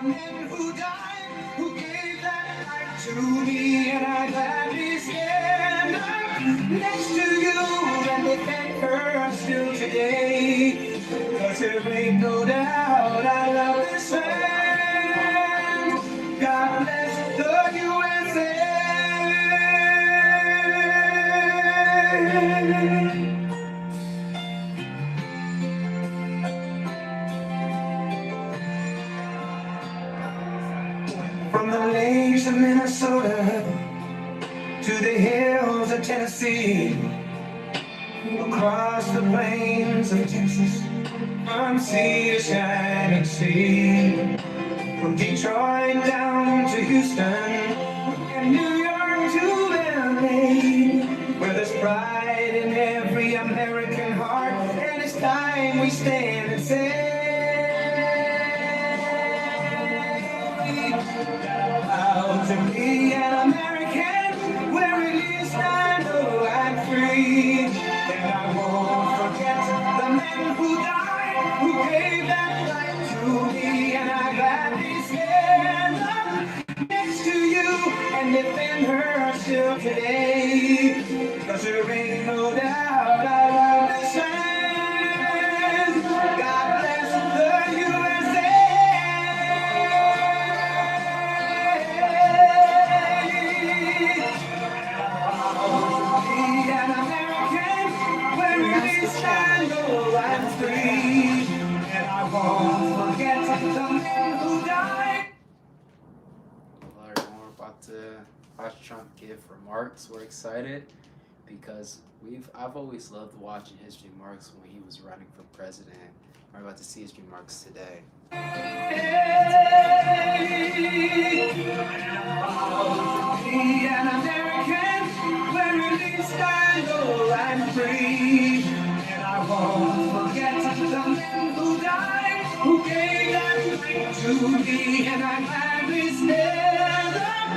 the men who died, who gave that light to me, and I gladly stand up next to you and defend her still today. 'Cause there ain't no doubt I love this land. God bless the USA. From the lakes of Minnesota to the hills of Tennessee, across the plains of Texas, from sea to shining sea, from Detroit down to Houston and New York to LA, where there's pride in every American heart, and it's time we stand and say, proud to be an American, where at least I know I'm free. And I won't forget the men who died, who gave that right to me. And I gladly stand up next to you and defend her still today. 'Cause there ain't no doubt I love this land. God bless the USA. I know I'm free, and I won't forget the men who died. Hello everyone, we're about to watch Trump give remarks. We're excited because I've always loved watching his remarks when he was running for president. We're about to see his remarks today. Be an American, where at least I know I'm free. I won't forget the men who died, who gave that right to me, and I'm gladly stand up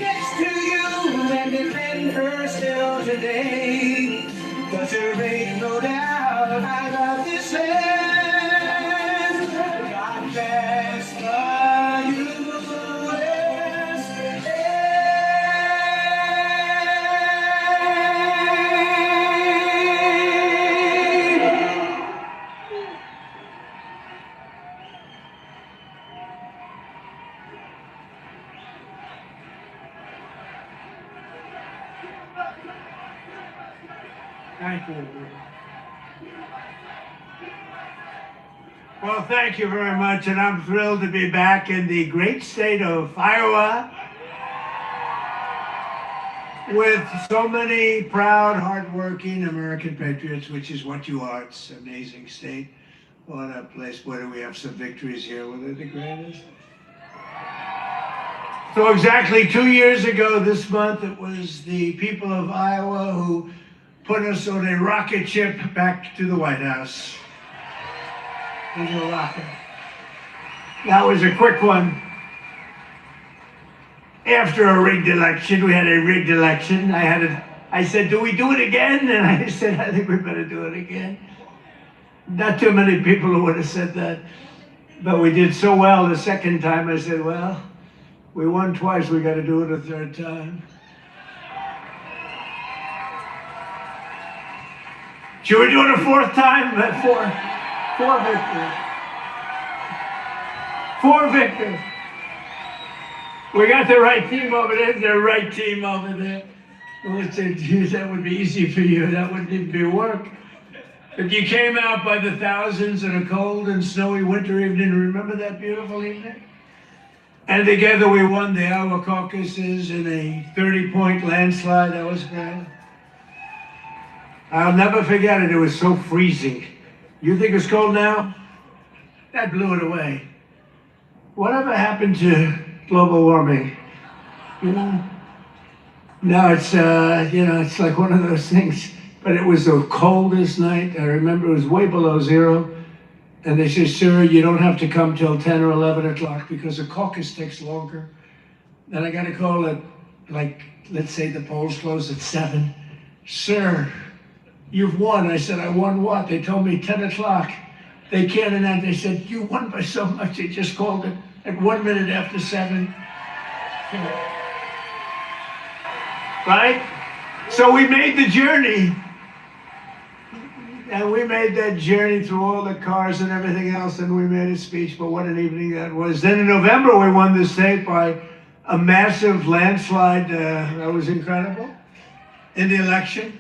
next to you and defend her still today. 'Cause there ain't no doubt I love this land. God bless the Thank you. Well, thank you very much, and I'm thrilled to be back in the great state of Iowa with so many proud, hardworking American patriots, which is what you are. It's an amazing state. What a place. Boy, do we have some victories here. Were they the greatest? So exactly 2 years ago this month, it was the people of Iowa who put us on a rocket ship back to the White House. There's a rocket. That was a quick one. After a rigged election, we had a rigged election. I said, do we do it again? And I said, I think we better do it again. Not too many people would have said that. But we did so well the second time, I said, well, we won twice, we got to do it a third time. Should we do it a fourth time? Four victories. 4 victories. We got the right team over there, the right team over there. Well, say, geez, that would be easy for you. That wouldn't even be work. If you came out by the thousands on a cold and snowy winter evening, remember that beautiful evening? And together we won the Iowa caucuses in a 30-point landslide. That was great. I'll never forget it. It was so freezing. You think it's cold now? That blew it away. Whatever happened to global warming? You know? Now it's, it's like one of those things. But it was the coldest night. I remember it was way below zero. And they said, sir, you don't have to come till 10 or 11 o'clock because the caucus takes longer. Then I got a call at, let's say the polls close at 7. Sir, you've won. I said, I won what? They told me 10 o'clock. They can't announce. They said, you won by so much. They just called it at 1 minute after 7. Right? So we made the journey. And we made that journey through all the cars and everything else, and we made a speech, but what an evening that was. Then in November, we won the state by a massive landslide. That was incredible in the election.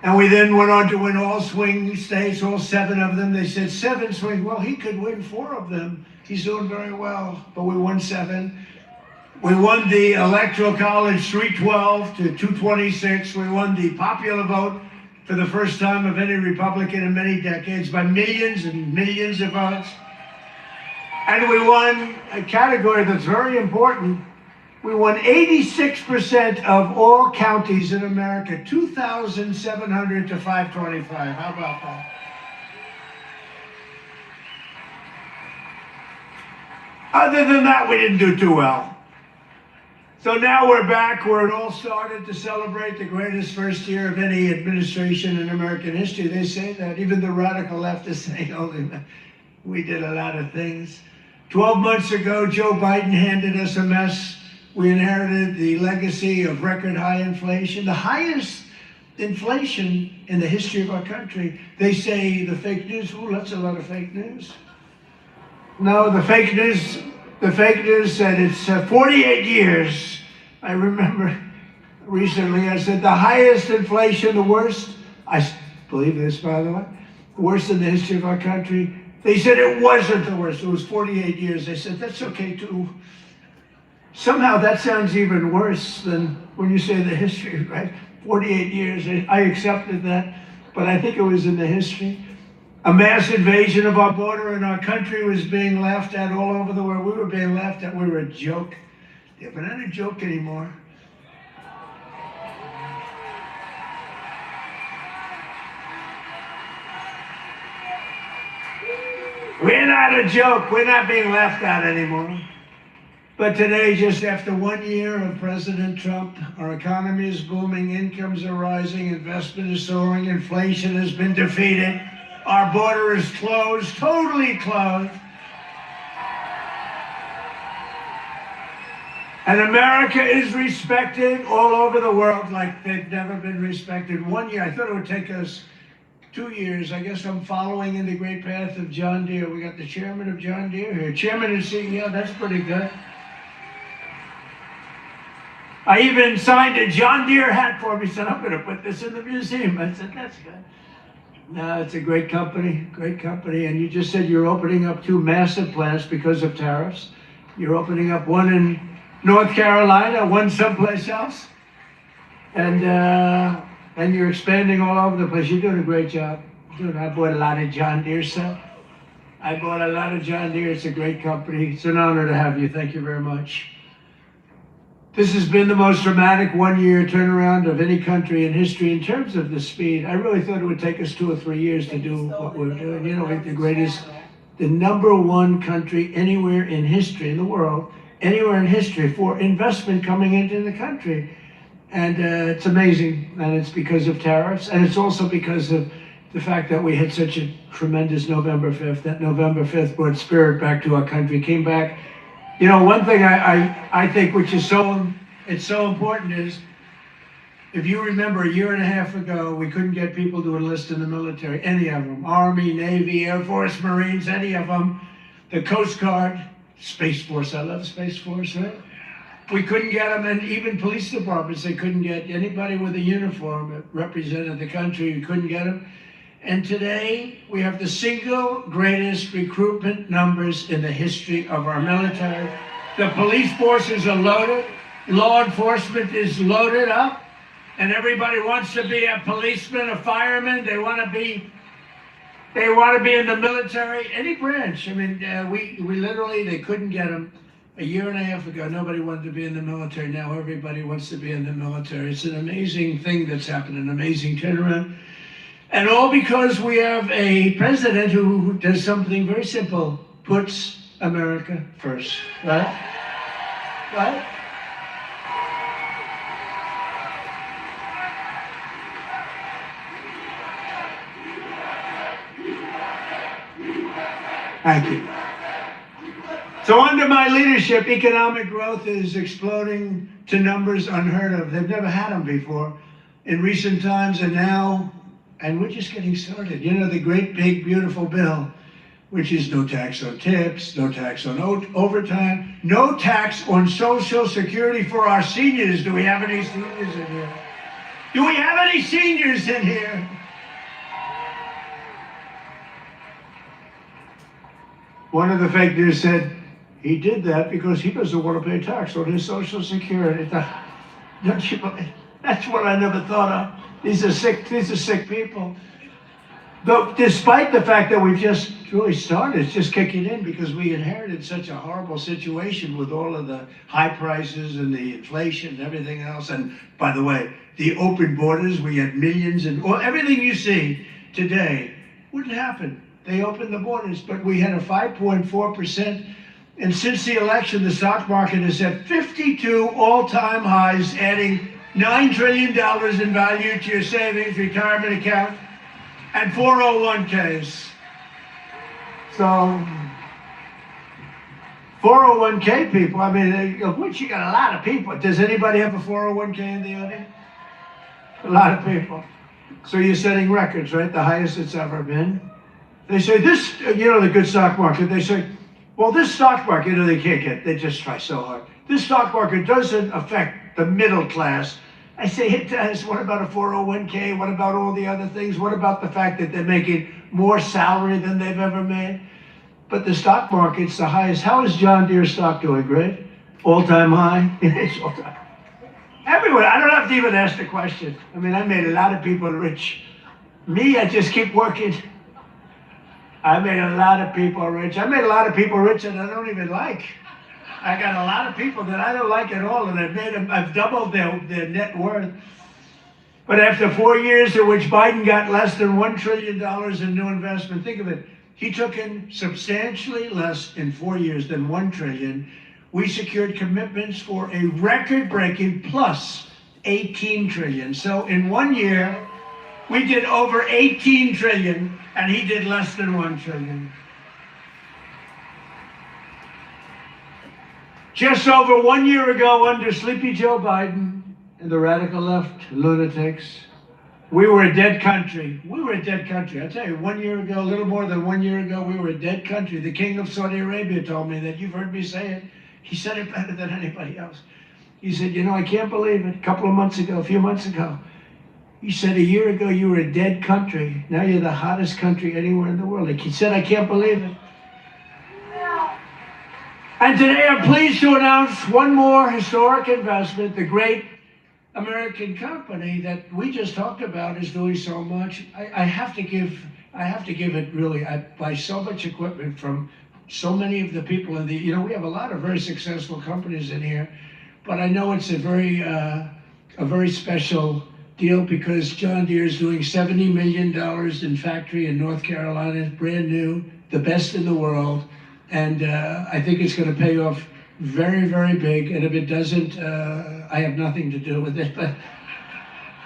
And we then went on to win all swing states, all 7 of them. They said 7 swing. Well, he could win 4 of them. He's doing very well, but we won 7. We won the Electoral College 312 to 226. We won the popular vote for the first time of any Republican in many decades by millions and millions of votes. And we won a category that's very important. We won 86% of all counties in America, 2,700 to 525. How about that? Other than that, we didn't do too well. So now we're back where it all started to celebrate the greatest first year of any administration in American history. They say that. Even the radical left is saying, oh, we did a lot of things. 12 months ago, Joe Biden handed us a mess. We inherited the legacy of record high inflation, the highest inflation in the history of our country. They say the fake news, oh, that's a lot of fake news. No, the fake news said it's 48 years. I remember recently I said the highest inflation, the worst, I believe this by the way, the worst in the history of our country. They said it wasn't the worst, it was 48 years. I said that's okay too. Somehow that sounds even worse than when you say the history, right? 48 years, I accepted that, but I think it was in the history. A mass invasion of our border and our country was being laughed at all over the world. We were being laughed at. We were a joke. Yeah, but not a joke anymore. We're not a joke. We're not being laughed at anymore. But today, just after 1 year of President Trump, our economy is booming, incomes are rising, investment is soaring, inflation has been defeated. Our border is closed, totally closed. And America is respected all over the world like they've never been respected. 1 year, I thought it would take us 2 years. I guess I'm following in the great path of John Deere. We got the chairman of John Deere here. Chairman and CEO, that's pretty good. I even signed a John Deere hat for him. He said, I'm going to put this in the museum. I said, that's good. No, it's a great company, and you just said you're opening up 2 massive plants because of tariffs. You're opening up one in North Carolina, one someplace else, and you're expanding all over the place. You're doing a great job. I bought a lot of John Deere stuff. I bought a lot of John Deere. It's a great company. It's an honor to have you. Thank you very much. This has been the most dramatic 1 year turnaround of any country in history in terms of the speed. I really thought it would take us 2 or 3 years to do what we're doing. You know, we're the greatest, the #1 country anywhere in history, in the world, anywhere in history for investment coming into the country. And it's amazing. And it's because of tariffs. And it's also because of the fact that we had such a tremendous November 5th. That November 5th brought spirit back to our country, came back. You know, one thing I think which is so important is, if you remember a year and a half ago, we couldn't get people to enlist in the military, any of them, Army, Navy, Air Force, Marines, any of them, the Coast Guard, Space Force, I love Space Force, right? We couldn't get them, and even police departments, they couldn't get anybody with a uniform that represented the country, we couldn't get them. And today, we have the single greatest recruitment numbers in the history of our military. The police forces are loaded, law enforcement is loaded up, and everybody wants to be a policeman, a fireman, they want to be in the military, any branch. I mean, we literally, they couldn't get them. A year and a half ago, nobody wanted to be in the military. Now everybody wants to be in the military. It's an amazing thing that's happened, an amazing turnaround. And all because we have a president who does something very simple, puts America first, right? Right? Thank you. So under my leadership, economic growth is exploding to numbers unheard of. They've never had them before in recent times, and now, and we're just getting started. You know, the great, big, beautiful bill, which is no tax on tips, no tax on overtime, no tax on Social Security for our seniors. Do we have any seniors in here? Do we have any seniors in here? One of the fake news said he did that because he doesn't want to pay tax on his Social Security. Don't you believe? That's what I never thought of. These are sick people. But despite the fact that we've just really started, it's just kicking in because we inherited such a horrible situation with all of the high prices and the inflation and everything else. And by the way, the open borders, we had millions and everything you see today wouldn't happen. They opened the borders, but we had a 5.4%. And since the election, the stock market is at 52 all-time highs, adding $9 trillion in value to your savings, retirement account, and 401ks. So, 401k people, I mean, which you got a lot of people. Does anybody have a 401k in the audience? A lot of people. So you're setting records, right? The highest it's ever been. They say this, you know, the good stock market, they say, well, this stock market, you know, they can't get, they just try so hard. This stock market doesn't affect the middle class. I say it does. What about a 401k? What about all the other things? What about the fact that they're making more salary than they've ever made? But the stock market's the highest. How is John Deere stock doing? Great? All-time high? It's all-time. Everywhere. I don't have to even ask the question. I mean, I made a lot of people rich. Me, I just keep working. I made a lot of people rich. I made a lot of people rich that I don't even like. I got a lot of people that I don't like at all, and I've doubled their net worth. But after 4 years in which Biden got less than $1 trillion in new investment, think of it, he took in substantially less in 4 years than $1 trillion. We secured commitments for a record-breaking plus 18 trillion. So in 1 year, we did over 18 trillion, and he did less than 1 trillion. Just over 1 year ago, under Sleepy Joe Biden and the radical left lunatics, we were a dead country. We were a dead country. I tell you, 1 year ago, a little more than 1 year ago, we were a dead country. The king of Saudi Arabia told me that. You've heard me say it. He said it better than anybody else. He said, you know, I can't believe it. A few months ago, he said, a year ago, you were a dead country. Now you're the hottest country anywhere in the world. He said, I can't believe it. And today I'm pleased to announce one more historic investment. The great American company that we just talked about is doing so much. I have to give it really. I buy so much equipment from so many of the people in the, you know, we have a lot of very successful companies in here, but I know it's a very special deal because John Deere is doing $70 million in factory in North Carolina, brand new, the best in the world. And I think it's going to pay off very, very big. And if it doesn't, I have nothing to do with it. But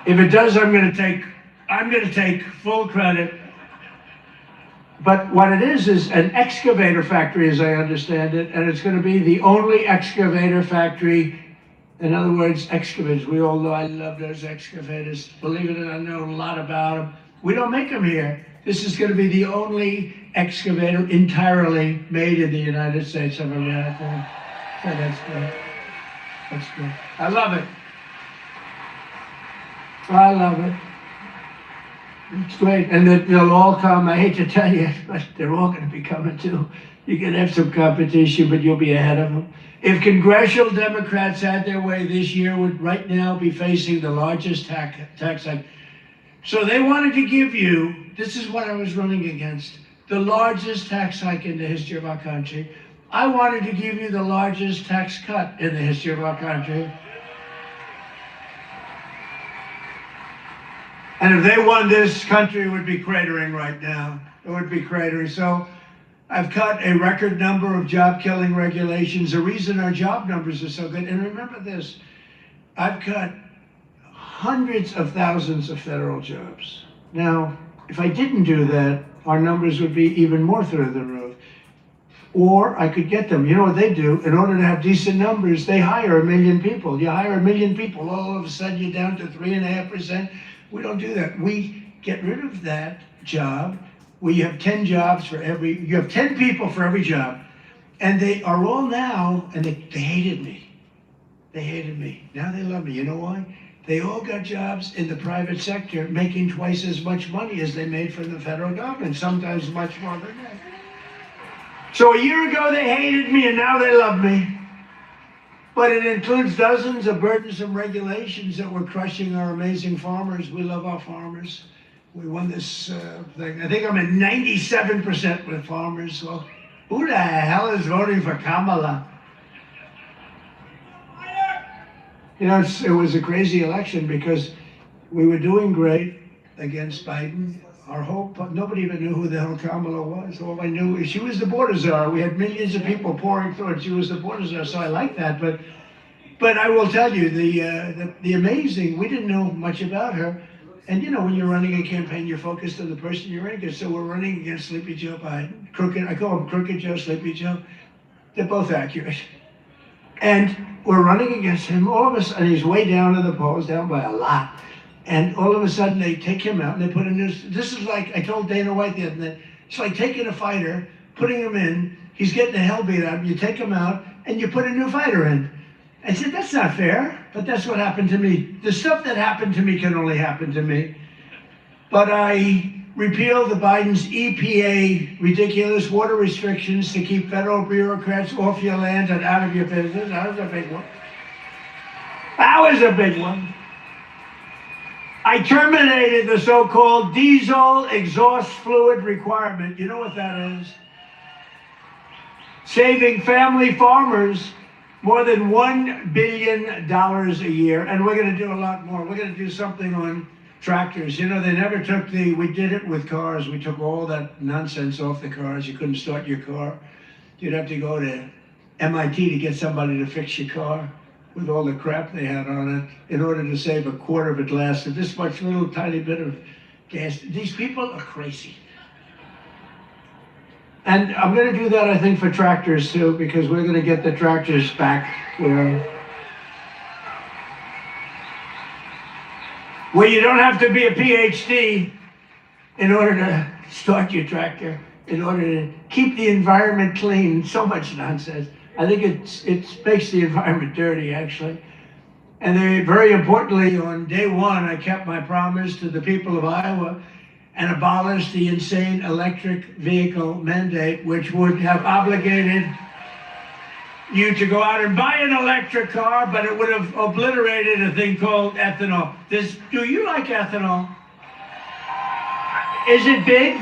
if it does, I'm going to take full credit. But what it is an excavator factory, as I understand it, and it's going to be the only excavator factory. In other words, excavators. We all know I love those excavators. Believe it or not, I know a lot about them. We don't make them here. This is going to be the only excavator entirely made in the United States of America. So that's good. That's good. I love it. I love it. It's great. And they'll all come. I hate to tell you, but they're all going to be coming too. You can have some competition, but you'll be ahead of them. If congressional Democrats had their way this year, would right now be facing the largest tax hike. So they wanted to give you, this is what I was running against, the largest tax hike in the history of our country. I wanted to give you the largest tax cut in the history of our country. And if they won, this country would be cratering right now. It would be cratering. So I've cut a record number of job-killing regulations. The reason our job numbers are so good, and remember this, I've cut hundreds of thousands of federal jobs. Now, if I didn't do that, our numbers would be even more through the roof. or I could get them. You know what they do? In order to have decent numbers, they hire 1 million people. You hire 1 million people, all of a sudden you're down to 3.5%. We don't do that. We get rid of that job where you have 10 jobs for every, you have 10 people for every job. And they are all now, and they hated me. They hated me. Now they love me. You know why? They all got jobs in the private sector making twice as much money as they made from the federal government, sometimes much more than that. So a year ago they hated me and now they love me. But it includes dozens of burdensome regulations that were crushing our amazing farmers. We love our farmers. We won this thing. I think I'm at 97% with farmers. Well, who the hell is voting for Kamala? You know, it was a crazy election because we were doing great against Biden. Our hope, nobody even knew who the hell Kamala was. All I knew is she was the border czar. We had millions of people pouring through it. She was the border czar, so I like that. But I will tell you, the amazing, we didn't know much about her. And you know, when you're running a campaign, you're focused on the person you're running against. So we're running against Sleepy Joe Biden. Crooked, I call him Crooked Joe, Sleepy Joe. They're both accurate. And we're running against him. All of a sudden, he's way down in the polls, down by a lot. And all of a sudden, they take him out and they put a new. This is like, I told Dana White the other day, it's like taking a fighter, putting him in, he's getting the hell beat out, you take him out, and you put a new fighter in. I said, that's not fair, but that's what happened to me. The stuff that happened to me can only happen to me. But I repealed the Biden's EPA ridiculous water restrictions to keep federal bureaucrats off your land and out of your business. That was a big one. That was a big one. I terminated the so-called diesel exhaust fluid requirement. You know what that is? Saving family farmers more than $1 billion a year. And we're going to do a lot more. We're going to do something on tractors. You know, they never took we did it with cars. We took all that nonsense off the cars. You couldn't start your car. You'd have to go to MIT to get somebody to fix your car with all the crap they had on it in order to save a quarter of a glass of this much little tiny bit of gas. These people are crazy. And I'm going to do that, I think, for tractors too, because we're going to get the tractors back where you don't have to be a PhD in order to start your tractor, in order to keep the environment clean. So much nonsense. I think it makes the environment dirty, actually. And very importantly, on day one, I kept my promise to the people of Iowa and abolished the insane electric vehicle mandate, which would have obligated you to go out and buy an electric car, but it would have obliterated a thing called ethanol. Do you like ethanol? Is it big?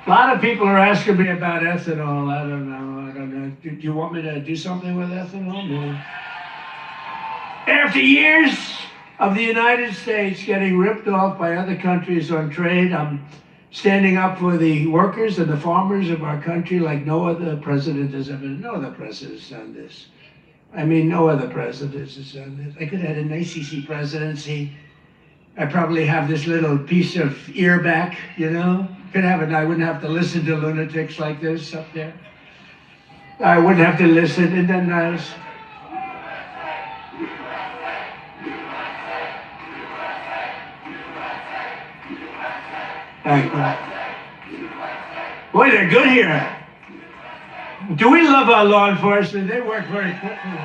A lot of people are asking me about ethanol. I don't know. Do you want me to do something with ethanol? No. After years of the United States getting ripped off by other countries on trade, I'm standing up for the workers and the farmers of our country like no other president has ever. No other president has done this. I mean, no other president has done this. I could have had an ACC presidency. I probably have this little piece of ear back, you know. Could have it. I wouldn't have to listen to lunatics like this up there. I wouldn't have to listen. Isn't that nice? Thank you. Boy, they're good here. Do we love our law enforcement? They work very quickly.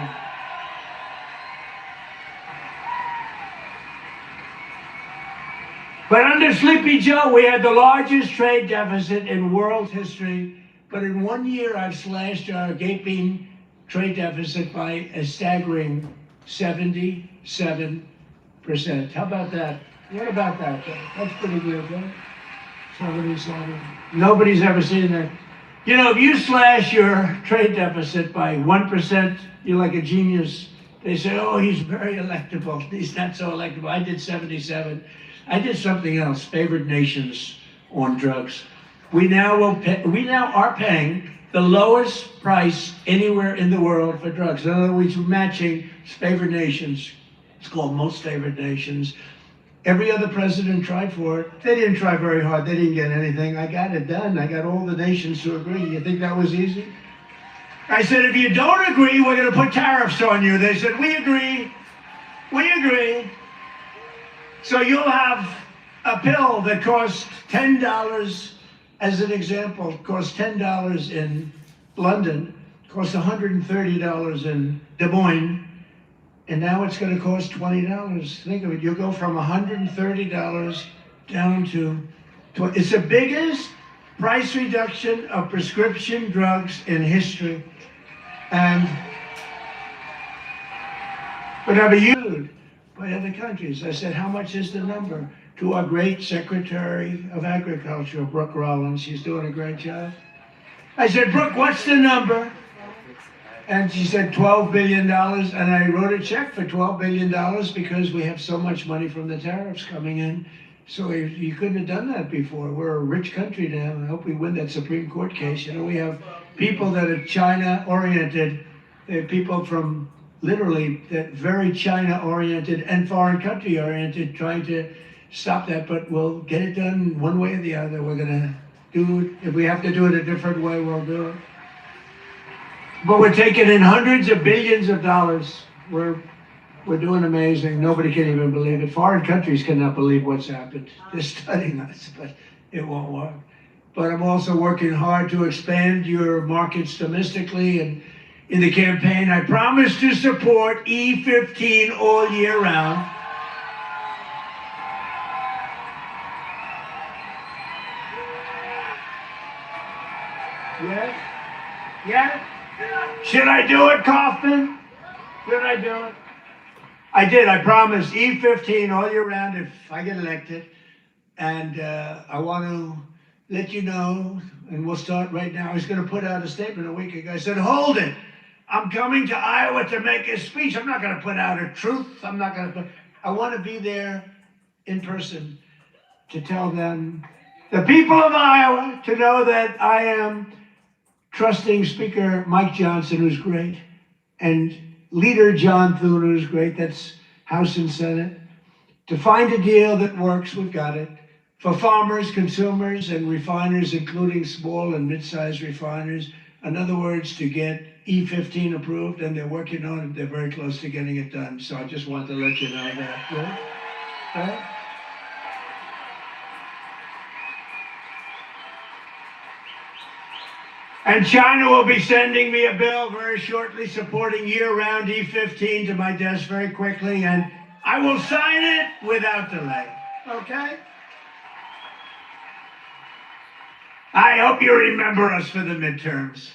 But under Sleepy Joe, we had the largest trade deficit in world history. But in 1 year, I've slashed our gaping trade deficit by a staggering 77%. How about that? What about that? That's pretty good, right? 77. Nobody's ever seen that. You know, if you slash your trade deficit by 1%, you're like a genius. They say, oh, he's very electable. He's not so electable. I did 77. I did something else, favored nations on drugs. We now are paying the lowest price anywhere in the world for drugs. In other words, we're matching favored nations. It's called most favored nations. Every other president tried for it. They didn't try very hard. They didn't get anything. I got it done. I got all the nations to agree. You think that was easy? I said, if you don't agree, we're going to put tariffs on you. They said, we agree. We agree. So you'll have a pill that costs $10, as an example, costs $10 in London, costs $130 in Des Moines, and now it's going to cost $20. Think of it. You'll go from $130 down to $20. It's the biggest price reduction of prescription drugs in history. And but I've been used by other countries. I said, how much is the number? To our great Secretary of Agriculture, Brooke Rollins. She's doing a great job. I said, Brooke, what's the number? And she said $12 billion. And I wrote a check for $12 billion because we have so much money from the tariffs coming in. So you couldn't have done that before. We're a rich country now. I hope we win that Supreme Court case. You know, we have people that are China-oriented. They're people from literally that very China-oriented and foreign country-oriented trying to stop that. But we'll get it done one way or the other. We're going to do it. If we have to do it a different way, we'll do it. But we're taking in hundreds of billions of dollars. We're doing amazing. Nobody can even believe it. Foreign countries cannot believe what's happened. They're studying us, but it won't work. But I'm also working hard to expand your markets domestically. And in the campaign, I promise to support E15 all year round. Yes? Yes? Should I do it, Kaufman? Should I do it? I did. I promised E15 all year round if I get elected. And I want to let you know, and we'll start right now. I was going to put out a statement a week ago. I said, hold it. I'm coming to Iowa to make a speech. I'm not going to put out a truth. I want to be there in person to tell them, the people of Iowa, to know that I am trusting Speaker Mike Johnson, who's great, and Leader John Thune, who's great, that's House and Senate, to find a deal that works. We've got it. For farmers, consumers, and refiners, including small and mid-sized refiners. In other words, to get E15 approved, and they're working on it. They're very close to getting it done. So I just wanted to let you know that. Right? And China will be sending me a bill very shortly supporting year-round E15 to my desk very quickly, and I will sign it without delay. Okay? I hope you remember us for the midterms.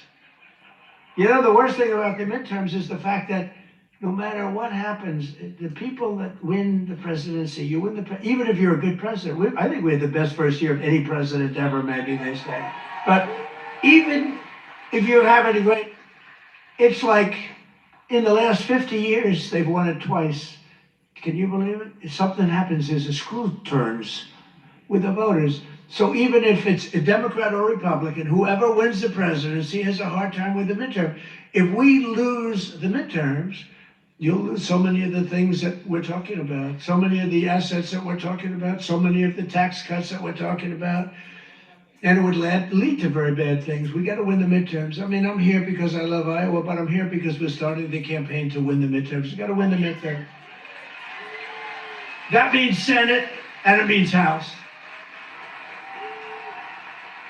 You know, the worst thing about the midterms is the fact that no matter what happens, the people that win the presidency, you win even if you're a good president. I think we had the best first year of any president ever, maybe they say. But even if you have any great, it's like in the last 50 years, they've won it twice. Can you believe it? If something happens, there's a screw turns with the voters. So even if it's a Democrat or Republican, whoever wins the presidency has a hard time with the midterm. If we lose the midterms, you'll lose so many of the things that we're talking about, so many of the assets that we're talking about, so many of the tax cuts that we're talking about. And it would lead to very bad things. We got to win the midterms. I mean, I'm here because I love Iowa, but I'm here because we're starting the campaign to win the midterms. We got to win the midterm. That means Senate, and it means House.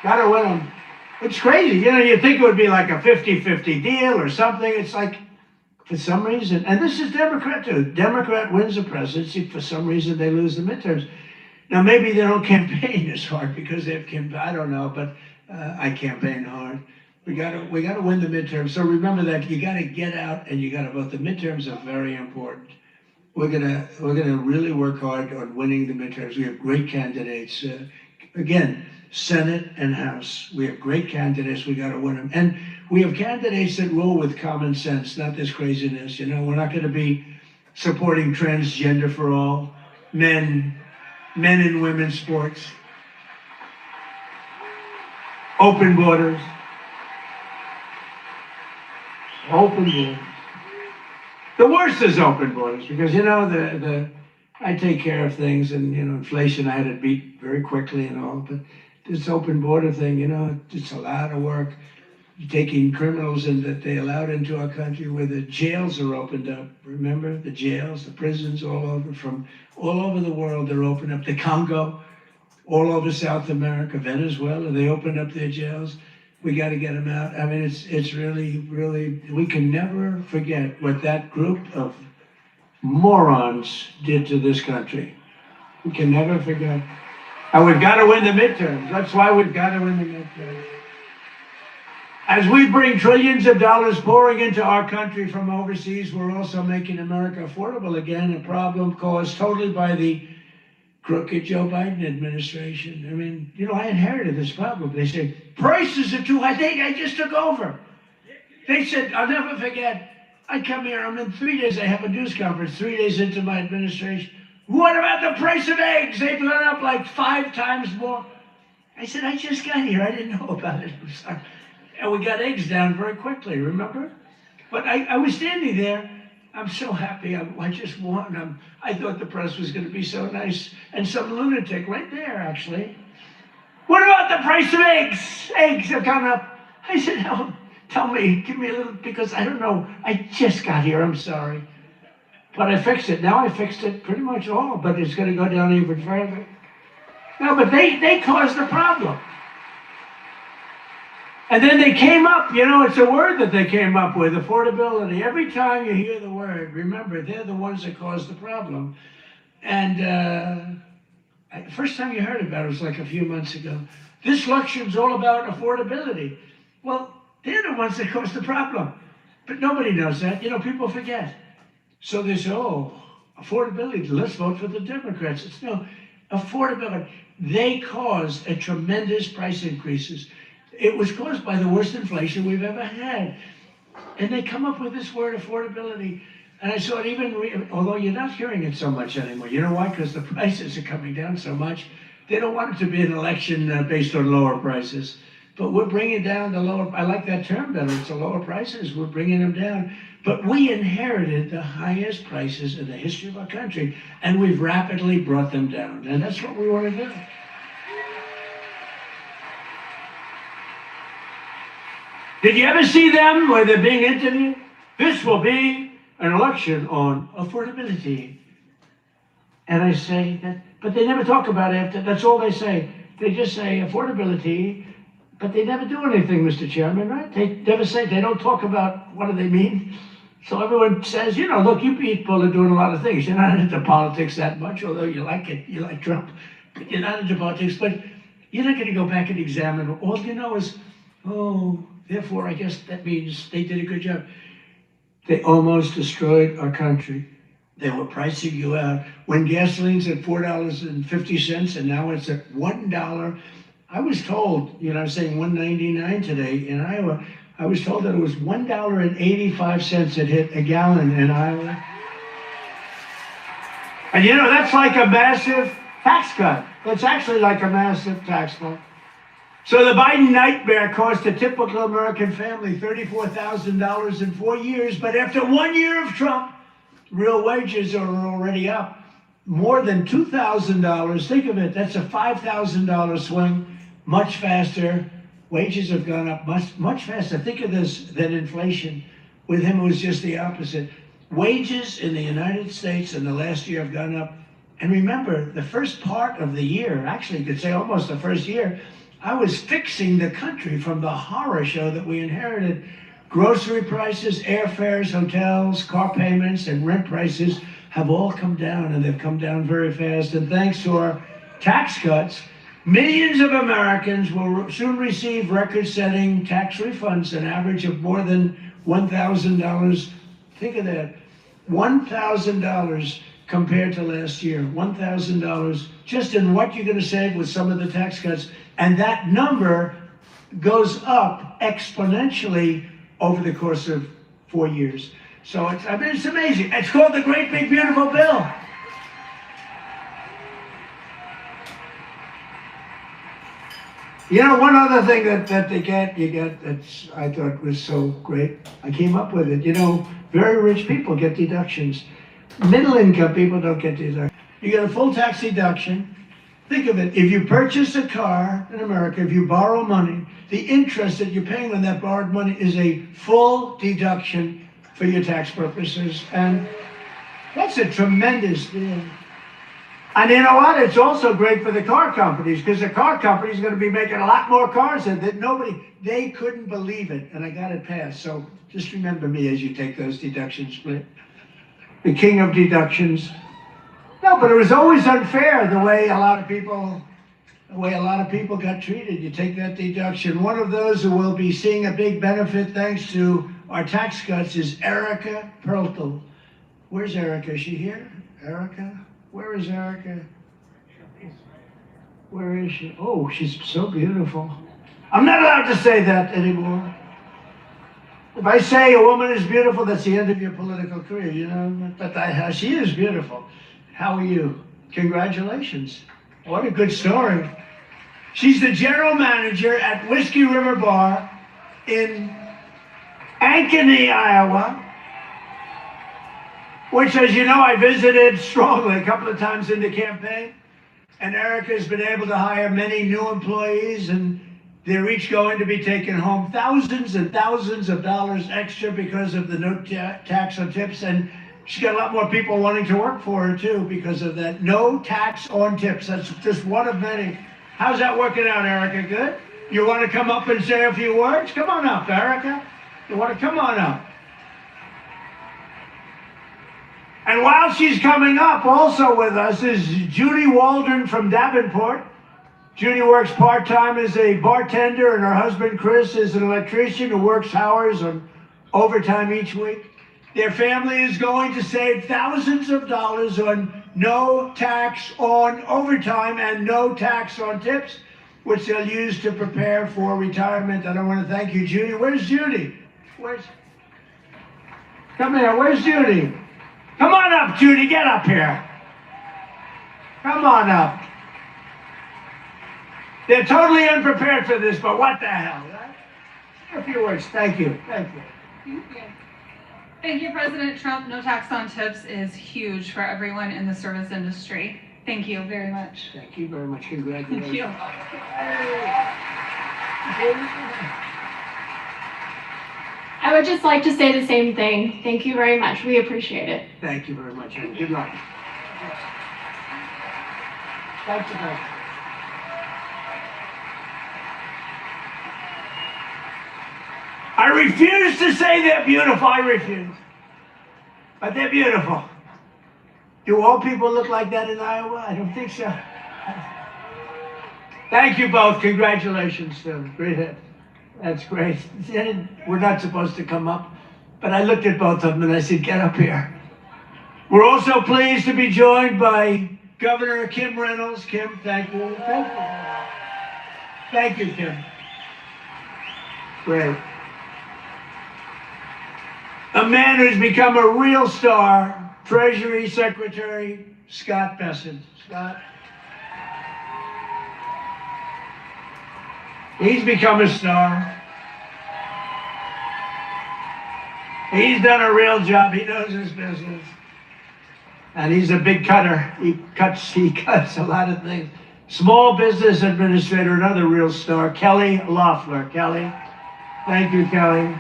Got to win them. It's crazy. You know, you think it would be like a 50-50 deal or something. It's like, for some reason, and this is Democrat too. Democrat wins the presidency. For some reason, they lose the midterms. Now, maybe they don't campaign as hard because they have campaign. I don't know, but I campaign hard. We got to win the midterms. So remember that you got to get out and you got to vote. The midterms are very important. We're gonna really work hard on winning the midterms. We have great candidates. Again, Senate and House. We have great candidates. We got to win them, and we have candidates that rule with common sense, not this craziness. You know, we're not going to be supporting transgender for all, men and women's sports, open borders, open borders. The worst is open borders because, you know, I take care of things, and inflation I had to beat very quickly and all. But this open border thing, it's a lot of work. Taking criminals in that they allowed into our country, where the jails are opened up. Remember the jails, the prisons all over, from all over the world. They're opened up. The Congo, all over South America, Venezuela, they opened up their jails. We got to get them out. I mean, it's really, really, we can never forget what that group of morons did to this country. We can never forget. And we've got to win the midterms. That's why we've got to win the midterms. As we bring trillions of dollars pouring into our country from overseas, we're also making America affordable again, a problem caused totally by the crooked Joe Biden administration. I mean, I inherited this problem. They say, prices are too high. I just took over. They said, I'll never forget, I come here, I'm in 3 days, I have a news conference, 3 days into my administration. What about the price of eggs? They've gone up like 5 times more. I said, I just got here, I didn't know about it, I'm sorry. And we got eggs down very quickly, remember? But I was standing there. I'm so happy. I just won. I thought the press was going to be so nice. And some lunatic right there, actually. What about the price of eggs? Eggs have gone up. I said, no, tell me, give me a little, because I don't know. I just got here, I'm sorry. But I fixed it. Now I fixed it pretty much all, but it's going to go down even further. No, but they caused the problem. And then they came up, it's a word that they came up with, affordability. Every time you hear the word, remember, they're the ones that caused the problem. And the first time you heard about it was like a few months ago. This lection's all about affordability. Well, they're the ones that caused the problem. But nobody knows that. People forget. So they say, affordability, let's vote for the Democrats. It's no, affordability. They caused a tremendous price increases. It was caused by the worst inflation we've ever had. And they come up with this word, affordability. And I saw it although you're not hearing it so much anymore. You know why? Because the prices are coming down so much. They don't want it to be an election based on lower prices. But we're bringing down the lower, I like that term better, it's the lower prices, we're bringing them down. But we inherited the highest prices in the history of our country, and we've rapidly brought them down. And that's what we want to do. Did you ever see them where they're being interviewed? This will be an election on affordability. And I say that, but they never talk about it after, that's all they say. They just say affordability, but they never do anything, Mr. Chairman, right? They never say, they don't talk about what do they mean. So everyone says, look, you people are doing a lot of things. You're not into politics that much, although you like it, you like Trump, but you're not into politics, but you're not going to go back and examine. All you know is, therefore, I guess that means they did a good job. They almost destroyed our country. They were pricing you out. When gasoline's at $4.50 and now it's at $1, I was told, I'm saying $1.99 today in Iowa. I was told that it was $1.85 it hit a gallon in Iowa. And that's like a massive tax cut. That's actually like a massive tax cut. So the Biden nightmare cost a typical American family $34,000 in 4 years, but after 1 year of Trump, real wages are already up more than $2,000. Think of it, that's a $5,000 swing, much faster. Wages have gone up much faster. Think of this than inflation. With him, it was just the opposite. Wages in the United States in the last year have gone up. And remember, the first part of the year, actually you could say almost the first year, I was fixing the country from the horror show that we inherited. Grocery prices, airfares, hotels, car payments, and rent prices have all come down, and they've come down very fast. And thanks to our tax cuts, millions of Americans will soon receive record-setting tax refunds, an average of more than $1,000. Think of that, $1,000 compared to last year, $1,000 just in what you're going to save with some of the tax cuts. And that number goes up exponentially over the course of 4 years. So it's amazing. It's called the Great Big Beautiful Bill. One other thing that you get that's I thought was so great. I came up with it. Very rich people get deductions. Middle income people don't get deductions. You get a full tax deduction. Think of it, if you purchase a car in America, if you borrow money, the interest that you're paying on that borrowed money is a full deduction for your tax purposes. And that's a tremendous deal. And you know what? It's also great for the car companies, because the car companies are going to be making a lot more cars that they couldn't believe it. And I got it passed. So just remember me as you take those deductions, please. The king of deductions. No, but it was always unfair the way a lot of people got treated. You take that deduction. One of those who will be seeing a big benefit thanks to our tax cuts is Erica Perltel. Where's Erica? Is she here? Erica? Where is Erica? Where is she? Oh, she's so beautiful. I'm not allowed to say that anymore. If I say a woman is beautiful, that's the end of your political career, you know. But she is beautiful. How are you? Congratulations. What a good story. She's the general manager at Whiskey River Bar in Ankeny, Iowa, which, as you know, I visited strongly a couple of times in the campaign. And Erica has been able to hire many new employees, and they're each going to be taking home thousands and thousands of dollars extra because of the no tax on tips. And she's got a lot more people wanting to work for her, too, because of that. No tax on tips. That's just one of many. How's that working out, Erica? Good? You want to come up and say a few words? Come on up, Erica. You want to come on up? And while she's coming up, also with us is Judy Waldron from Davenport. Judy works part-time as a bartender, and her husband, Chris, is an electrician who works hours on overtime each week. Their family is going to save thousands of dollars on no tax on overtime and no tax on tips, which they'll use to prepare for retirement. And I want to thank you, Judy. Where's Judy? Come here. Where's Judy? Come on up, Judy. Get up here. Come on up. They're totally unprepared for this, but what the hell? Right? A few words. Thank you. Thank you. Thank you. Thank you, President Trump. No tax on tips is huge for everyone in the service industry. Thank you very much. Thank you very much. Congratulations. Thank you. I would just like to say the same thing. Thank you very much. We appreciate it. Thank you very much. And good luck. Thank you. I refuse to say they're beautiful. I refuse. But they're beautiful. Do all people look like that in Iowa? I don't think so. Thank you both. Congratulations. Great hit. That's great. We're not supposed to come up, but I looked at both of them and I said, get up here. We're also pleased to be joined by Governor Kim Reynolds. Kim, thank you. Thank you. Thank you, Kim. Great. A man who's become a real star, Treasury Secretary Scott Bessent. Scott. He's become a star. He's done a real job. He knows his business. And he's a big cutter. He cuts a lot of things. Small business administrator, another real star, Kelly Loeffler. Kelly. Thank you, Kelly.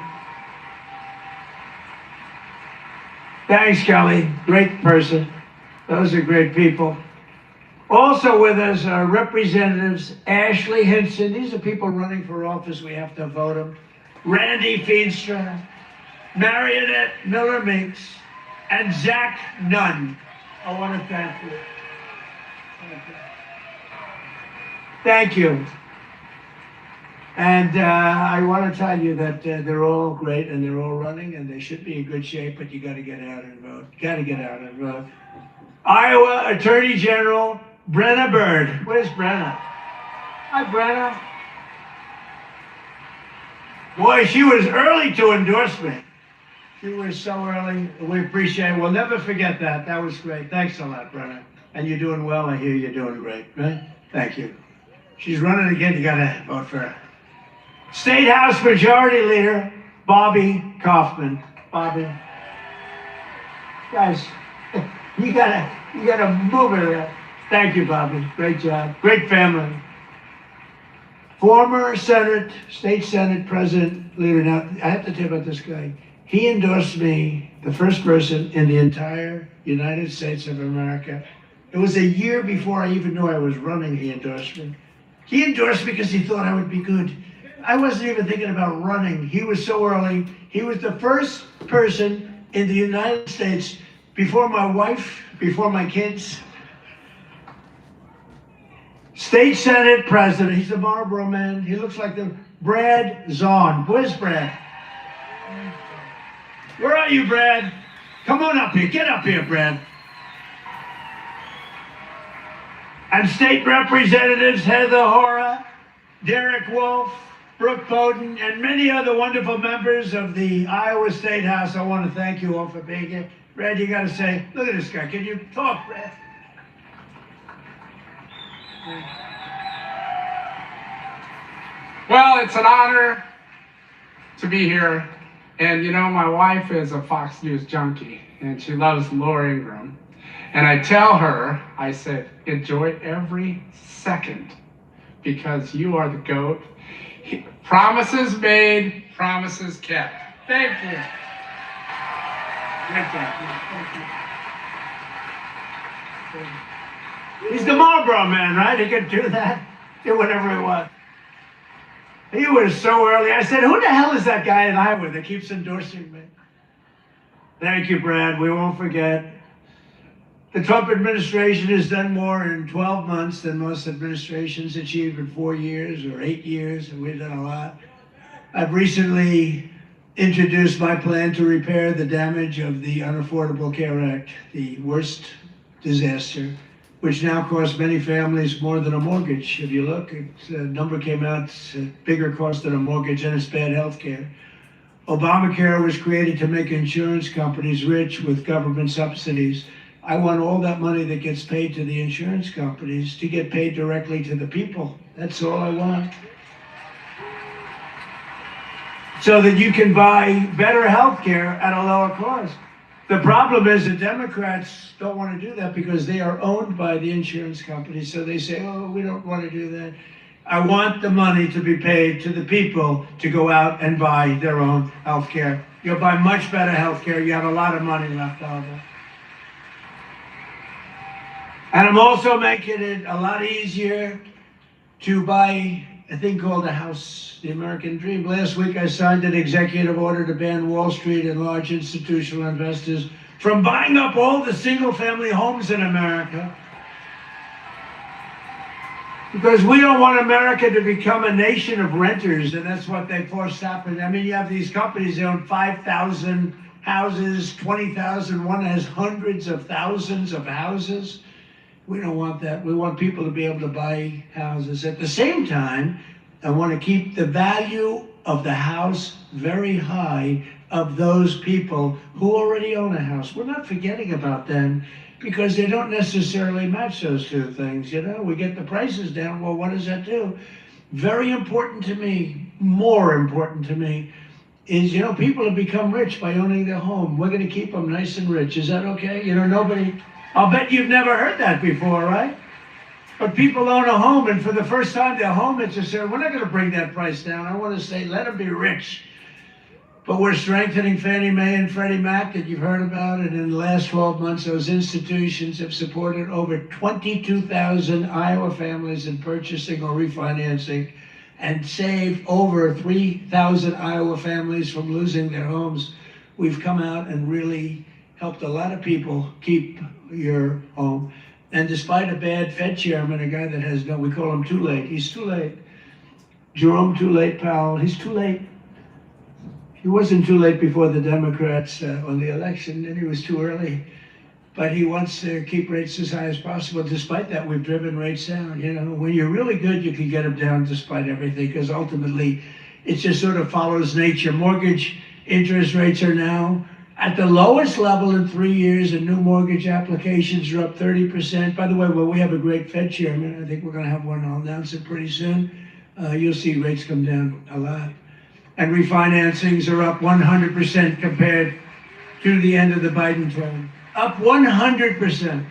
Thanks, Kelly. Great person. Those are great people. Also with us are Representatives Ashley Hinson. These are people running for office. We have to vote them. Randy Feenstra, Marionette Miller-Meeks, and Zach Nunn. I want to thank you. Thank you. And I want to tell you that they're all great and they're all running and they should be in good shape, but you got to get out and vote. Got to get out and vote. Iowa Attorney General Brenna Bird. Where's Brenna? Hi, Brenna. Boy, she was early to endorse me. She was so early. We appreciate it. We'll never forget that. That was great. Thanks a lot, Brenna. And you're doing well. I hear you're doing great. Right? Thank you. She's running again. You got to vote for her. State House Majority Leader Bobby Kaufman. Bobby. Guys, you You gotta move it. Thank you, Bobby. Great job. Great family. Former State Senate President, leader. Now, I have to tell you about this guy. He endorsed me, the first person in the entire United States of America. It was a year before I even knew I was running, he endorsed me. He endorsed me because he thought I would be good. I wasn't even thinking about running. He was so early. He was the first person in the United States, before my wife, before my kids. State Senate President. He's a Marlboro man. He looks like the Brad Zahn. Where's Brad? Where are you, Brad? Come on up here. Get up here, Brad. And state representatives Heather Hora, Derek Wolf, Brooke Bowden, and many other wonderful members of the Iowa State House. I want to thank you all for being here. Brad, you got to say, look at this guy. Can you talk, Brad? Well, it's an honor to be here. And you know, my wife is a Fox News junkie, and she loves Laura Ingraham. And I tell her, I said, enjoy every second, because you are the GOAT. Promises made, promises kept. Thank you. Great job. He's the Marlboro man, right? He could do that, do whatever he wants. He was so early. I said, who the hell is that guy in Iowa that keeps endorsing me? Thank you, Brad. We won't forget. The Trump administration has done more in 12 months than most administrations achieved in 4 years or 8 years, and we've done a lot. I've recently introduced my plan to repair the damage of the Unaffordable Care Act, the worst disaster, which now costs many families more than a mortgage. If you look, the number came out, it's a bigger cost than a mortgage, and it's bad health care. Obamacare was created to make insurance companies rich with government subsidies. I want all that money that gets paid to the insurance companies to get paid directly to the people. That's all I want. So that you can buy better health care at a lower cost. The problem is the Democrats don't want to do that because they are owned by the insurance companies. So they say, oh, we don't want to do that. I want the money to be paid to the people to go out and buy their own health care. You'll buy much better health care. You have a lot of money left over. And I'm also making it a lot easier to buy a thing called a house, the American dream. Last week I signed an executive order to ban Wall Street and large institutional investors from buying up all the single-family homes in America. Because we don't want America to become a nation of renters, and that's what they forced happen. I mean, you have these companies, they own 5,000 houses, 20,000, one has hundreds of thousands of houses. We don't want that. We want people to be able to buy houses. At the same time, I want to keep the value of the house very high of those people who already own a house. We're not forgetting about them because they don't necessarily match those two things. You know, we get the prices down. Well, what does that do? Very important to me, more important to me, is, you know, people have become rich by owning their home. We're going to keep them nice and rich. Is that okay? You know, nobody... I'll bet you've never heard that before, right? But people own a home, and for the first time, their home interest, we're not going to bring that price down. I want to say, let them be rich. But we're strengthening Fannie Mae and Freddie Mac, that you've heard about, and in the last 12 months, those institutions have supported over 22,000 Iowa families in purchasing or refinancing, and saved over 3,000 Iowa families from losing their homes. We've come out and really helped a lot of people keep your home. And despite a bad Fed chairman, a guy that has no, we call him too late. He's too late. Jerome Too Late Powell, he's too late. He wasn't too late before the Democrats on the election, and he was too early. But he wants to keep rates as high as possible. Despite that, we've driven rates down. You know, when you're really good, you can get them down despite everything, because ultimately, it just sort of follows nature. Mortgage interest rates are now at the lowest level in 3 years, and new mortgage applications are up 30%. By the way, well, we have a great Fed chairman. I think we're going to have one. I'll announce it pretty soon. You'll see rates come down a lot. And refinancings are up 100% compared to the end of the Biden term. Up 100%.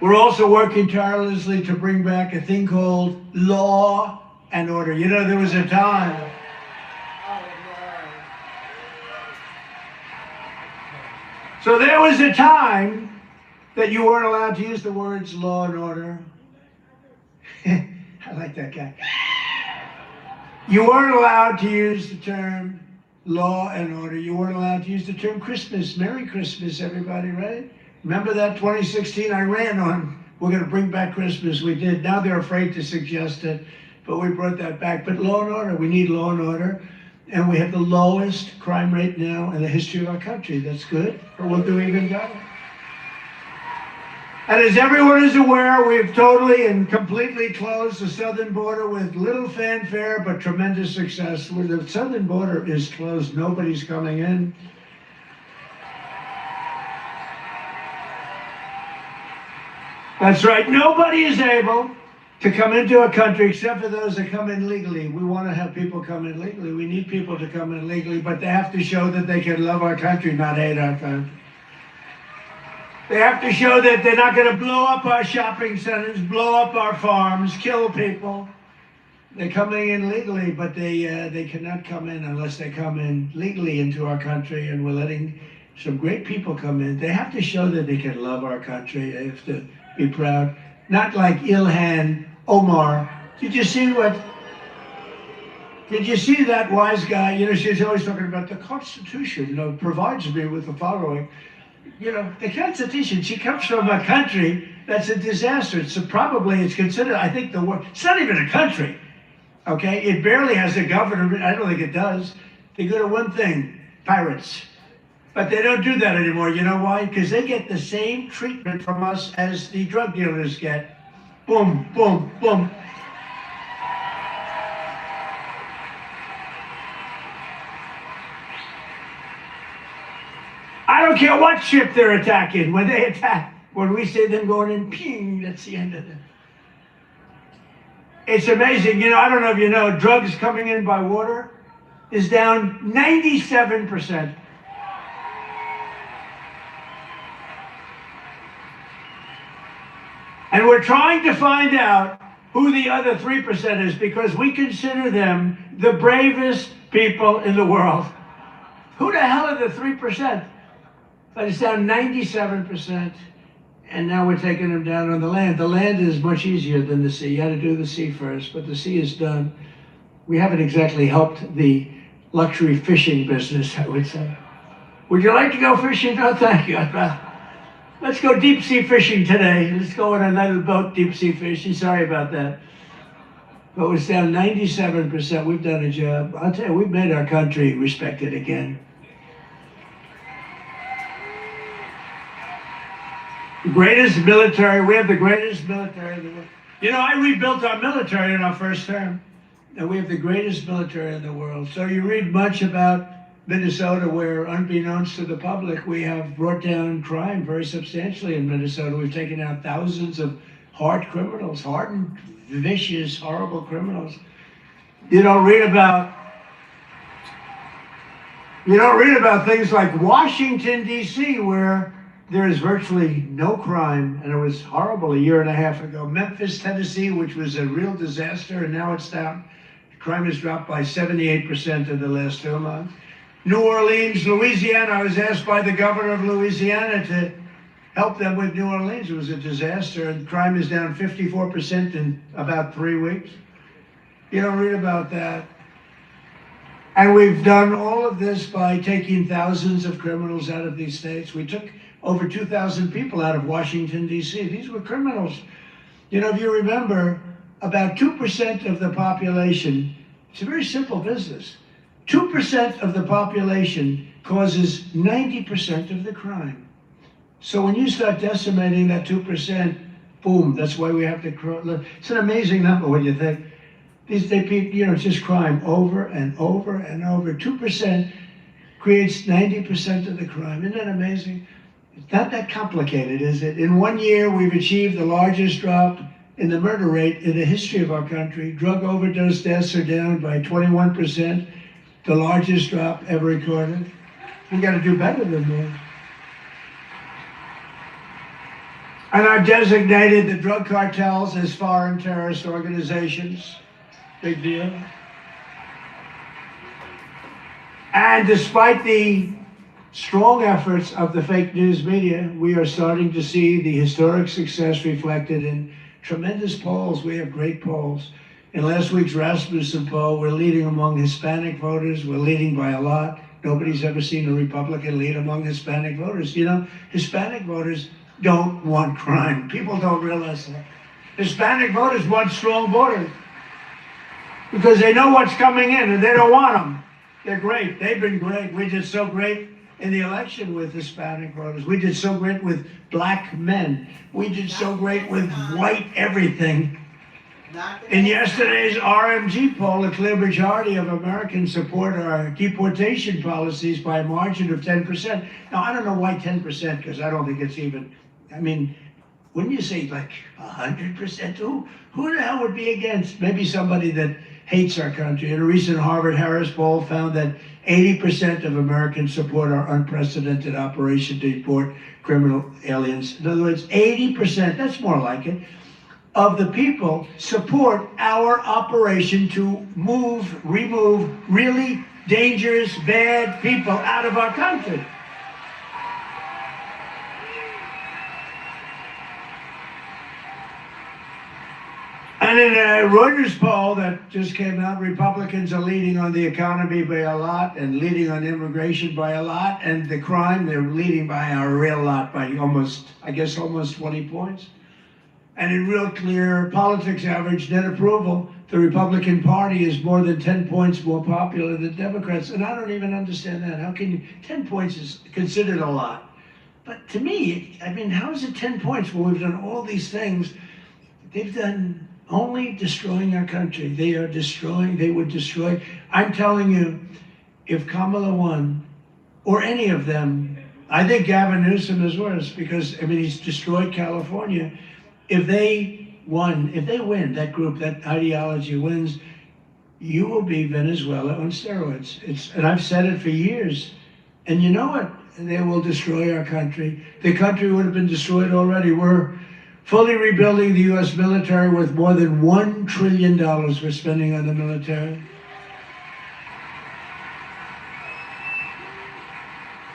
We're also working tirelessly to bring back a thing called law and order. You know, there was a time. So there was a time that you weren't allowed to use the words law and order. I like that guy. You weren't allowed to use the term law and order. You weren't allowed to use the term Christmas. Merry Christmas, everybody, right? Remember that 2016 I ran on, we're going to bring back Christmas. We did. Now they're afraid to suggest it, but we brought that back. But law and order, we need law and order. And we have the lowest crime rate now in the history of our country. That's good, but we'll do even better. And as everyone is aware, we've totally and completely closed the southern border with little fanfare, but tremendous success. Where the southern border is closed, nobody's coming in. That's right, nobody is able to come into a country except for those that come in legally. We want to have people come in legally. We need people to come in legally, but they have to show that they can love our country, not hate our country. They have to show that they're not going to blow up our shopping centers, blow up our farms, kill people. They're coming in legally, but they cannot come in unless they come in legally into our country, and we're letting some great people come in. They have to show that they can love our country. They have to be proud. Not like Ilhan Omar. Did you see that wise guy? You know, she's always talking about the Constitution, you know, provides me with the following. You know, the Constitution, she comes from a country that's a disaster. It's considered, I think, it's not even a country, okay? It barely has a government. I don't think it does. They go to one thing, pirates. But they don't do that anymore. You know why? Because they get the same treatment from us as the drug dealers get. Boom, boom, boom. I don't care what ship they're attacking. When they attack, when we see them going in, ping, that's the end of it. It's amazing. You know, I don't know if you know, drugs coming in by water is down 97%. And we're trying to find out who the other 3% is, because we consider them the bravest people in the world. Who the hell are the 3%? But it's down 97%, and now we're taking them down on the land. The land is much easier than the sea. You had to do the sea first, but the sea is done. We haven't exactly helped the luxury fishing business, I would say. Would you like to go fishing? No, thank you. Let's go deep sea fishing today. Let's go on a little boat deep sea fishing. Sorry about that. But it's down 97%. We've done a job. I'll tell you, we've made our country respected again. The greatest military, we have the greatest military in the world. You know, I rebuilt our military in our first term, and we have the greatest military in the world. So you read much about Minnesota, where, unbeknownst to the public, we have brought down crime very substantially in Minnesota. We've taken out thousands of hard criminals, hardened, vicious, horrible criminals. You don't read about things like Washington, D.C., where there is virtually no crime, and it was horrible a year and a half ago. Memphis, Tennessee, which was a real disaster, and now it's down. Crime has dropped by 78% in the last 2 months. New Orleans, Louisiana, I was asked by the governor of Louisiana to help them with New Orleans. It was a disaster, and crime is down 54% in about 3 weeks. You don't read about that. And we've done all of this by taking thousands of criminals out of these states. We took over 2,000 people out of Washington, D.C. These were criminals. You know, if you remember, about 2% of the population, it's a very simple business. 2% of the population causes 90% of the crime. So when you start decimating that 2%, boom, that's why we have to, it's an amazing number when you think. It's just crime over and over and over. 2% creates 90% of the crime. Isn't that amazing? It's not that complicated, is it? In 1 year, we've achieved the largest drop in the murder rate in the history of our country. Drug overdose deaths are down by 21%, the largest drop ever recorded. We got to do better than that. And I've designated the drug cartels as foreign terrorist organizations. Big deal. And despite the strong efforts of the fake news media, we are starting to see the historic success reflected in tremendous polls. We have great polls. In last week's Rasmussen poll, we're leading among Hispanic voters. We're leading by a lot. Nobody's ever seen a Republican lead among Hispanic voters. You know, Hispanic voters don't want crime. People don't realize that. Hispanic voters want strong borders because they know what's coming in and they don't want them. They're great. They've been great. We did so great in the election with Hispanic voters. We did so great with black men. We did so great with white everything. In yesterday's RMG poll, a clear majority of Americans support our deportation policies by a margin of 10%. Now, I don't know why 10%, because I don't think it's even, I mean, wouldn't you say like 100%? Who the hell would be against? Maybe somebody that hates our country. In a recent Harvard-Harris poll found that 80% of Americans support our unprecedented operation to deport criminal aliens. In other words, 80%, that's more like it, of the people support our operation to remove really dangerous, bad people out of our country. And in a Reuters poll that just came out, Republicans are leading on the economy by a lot and leading on immigration by a lot, and the crime, they're leading by a real lot, by almost 20 points. And in real clear politics average net approval, the Republican Party is more than 10 points more popular than Democrats. And I don't even understand that. How can you, 10 points is considered a lot. But to me, I mean, how is it 10 points when we've done all these things? They've done only destroying our country. They are destroying, they would destroy. I'm telling you, if Kamala won, or any of them, I think Gavin Newsom is worse because, I mean, he's destroyed California. If they win, that group, that ideology wins, you will be Venezuela on steroids. And I've said it for years. And you know what? They will destroy our country. The country would have been destroyed already. We're fully rebuilding the U.S. military with more than $1 trillion we're spending on the military.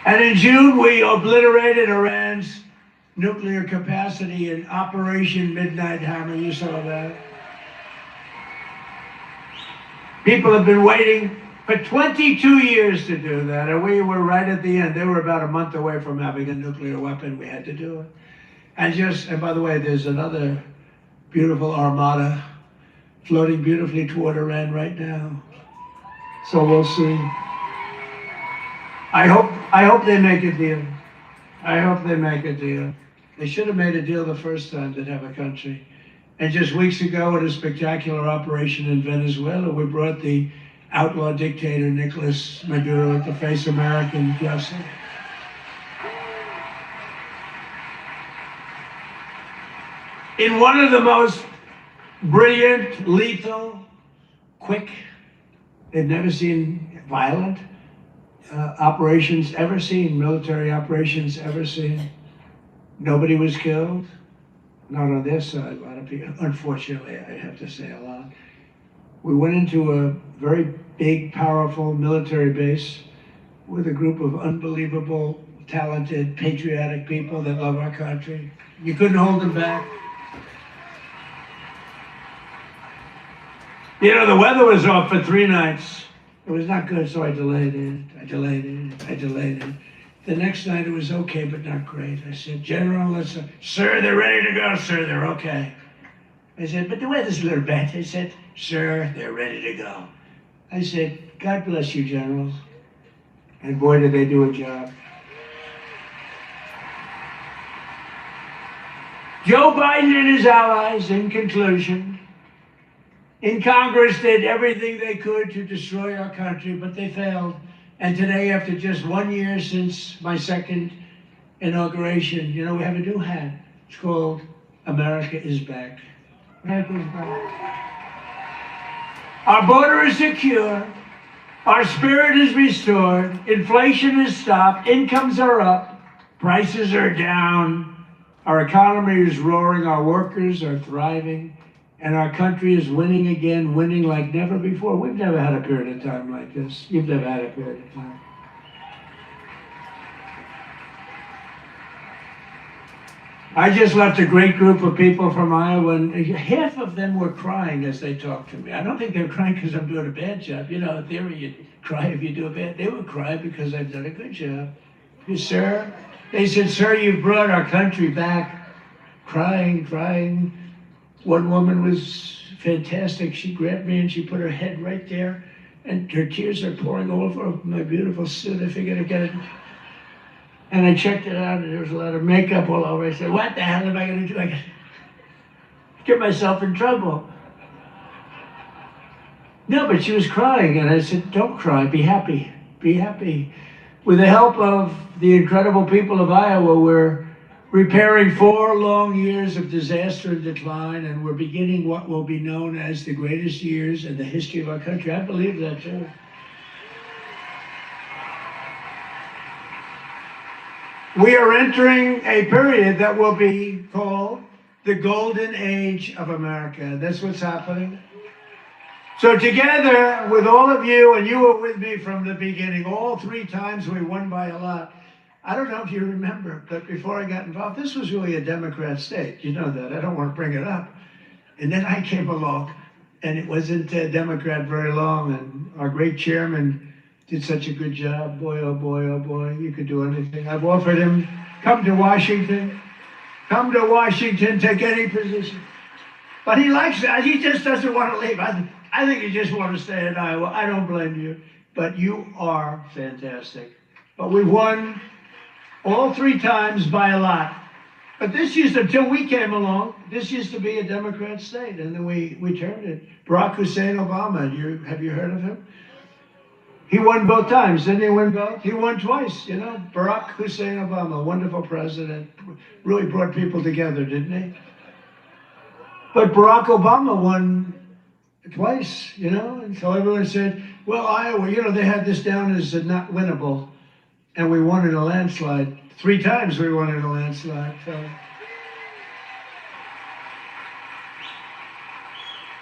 And in June, we obliterated Iran's nuclear capacity in Operation Midnight Hammer. You saw that. People have been waiting for 22 years to do that, and we were right at the end. They were about a month away from having a nuclear weapon. We had to do it. And by the way, there's another beautiful armada floating beautifully toward Iran right now. So we'll see. I hope they make a deal. I hope they make a deal. They should have made a deal the first time they'd have a country. And just weeks ago, at a spectacular operation in Venezuela, we brought the outlaw dictator Nicolas Maduro to face American justice. In one of the most brilliant, lethal, quick, they've never seen violent operations ever seen, military operations ever seen. Nobody was killed, not on their side, a lot of people, unfortunately, I have to say a lot. We went into a very big, powerful military base with a group of unbelievable, talented, patriotic people that love our country. You couldn't hold them back. You know, the weather was off for 3 nights. It was not good, so I delayed it. The next night it was okay, but not great. I said, General, sir, they're ready to go, sir, they're okay. I said, but the weather's a little bad. They said, sir, they're ready to go. I said, God bless you, generals. And boy, did they do a job. Joe Biden and his allies, in conclusion, in Congress did everything they could to destroy our country, but they failed. And today, after just 1 year since my second inauguration, you know, we have a new hat. It's called America is Back. America is back. Our border is secure. Our spirit is restored. Inflation is stopped. Incomes are up. Prices are down. Our economy is roaring, our workers are thriving, and our country is winning again, winning like never before. We've never had a period of time like this. You've never had a period of time. I just left a great group of people from Iowa, and half of them were crying as they talked to me. I don't think they were crying because I'm doing a bad job. You know, in theory, you cry if you do a bad. They were crying because I've done a good job. Sir, they said, sir, you've brought our country back. Crying, crying. One woman was fantastic. She grabbed me and she put her head right there, and her tears are pouring all over my beautiful suit. I figured I'd get it. And I checked it out, and there was a lot of makeup all over. I said, what the hell am I going to do? I got get myself in trouble. No, but she was crying, and I said, don't cry, be happy, be happy. With the help of the incredible people of Iowa, we're repairing 4 long years of disaster and decline, and we're beginning what will be known as the greatest years in the history of our country. I believe that, too. We are entering a period that will be called the golden age of America. That's what's happening. So together with all of you, and you were with me from the beginning, all 3 times we won by a lot. I don't know if you remember, but before I got involved, this was really a Democrat state. You know that. I don't want to bring it up. And then I came along, and it wasn't a Democrat very long, and our great chairman did such a good job. Boy, oh boy, oh boy, you could do anything. I've offered him, come to Washington, take any position. But he likes it. He just doesn't want to leave. I think you just want to stay in Iowa. I don't blame you. But you are fantastic. But we won all 3 times by a lot. But this used to, until we came along, this used to be a Democrat state, and then we turned it. Barack Hussein Obama, have you heard of him? He won both times. Didn't he win both? He won twice, you know. Barack Hussein Obama, wonderful president. Really brought people together, didn't he? But Barack Obama won twice, you know. And so everyone said, well, Iowa, you know, they had this down as not winnable. And we won in a landslide. 3 times we won in a landslide. So.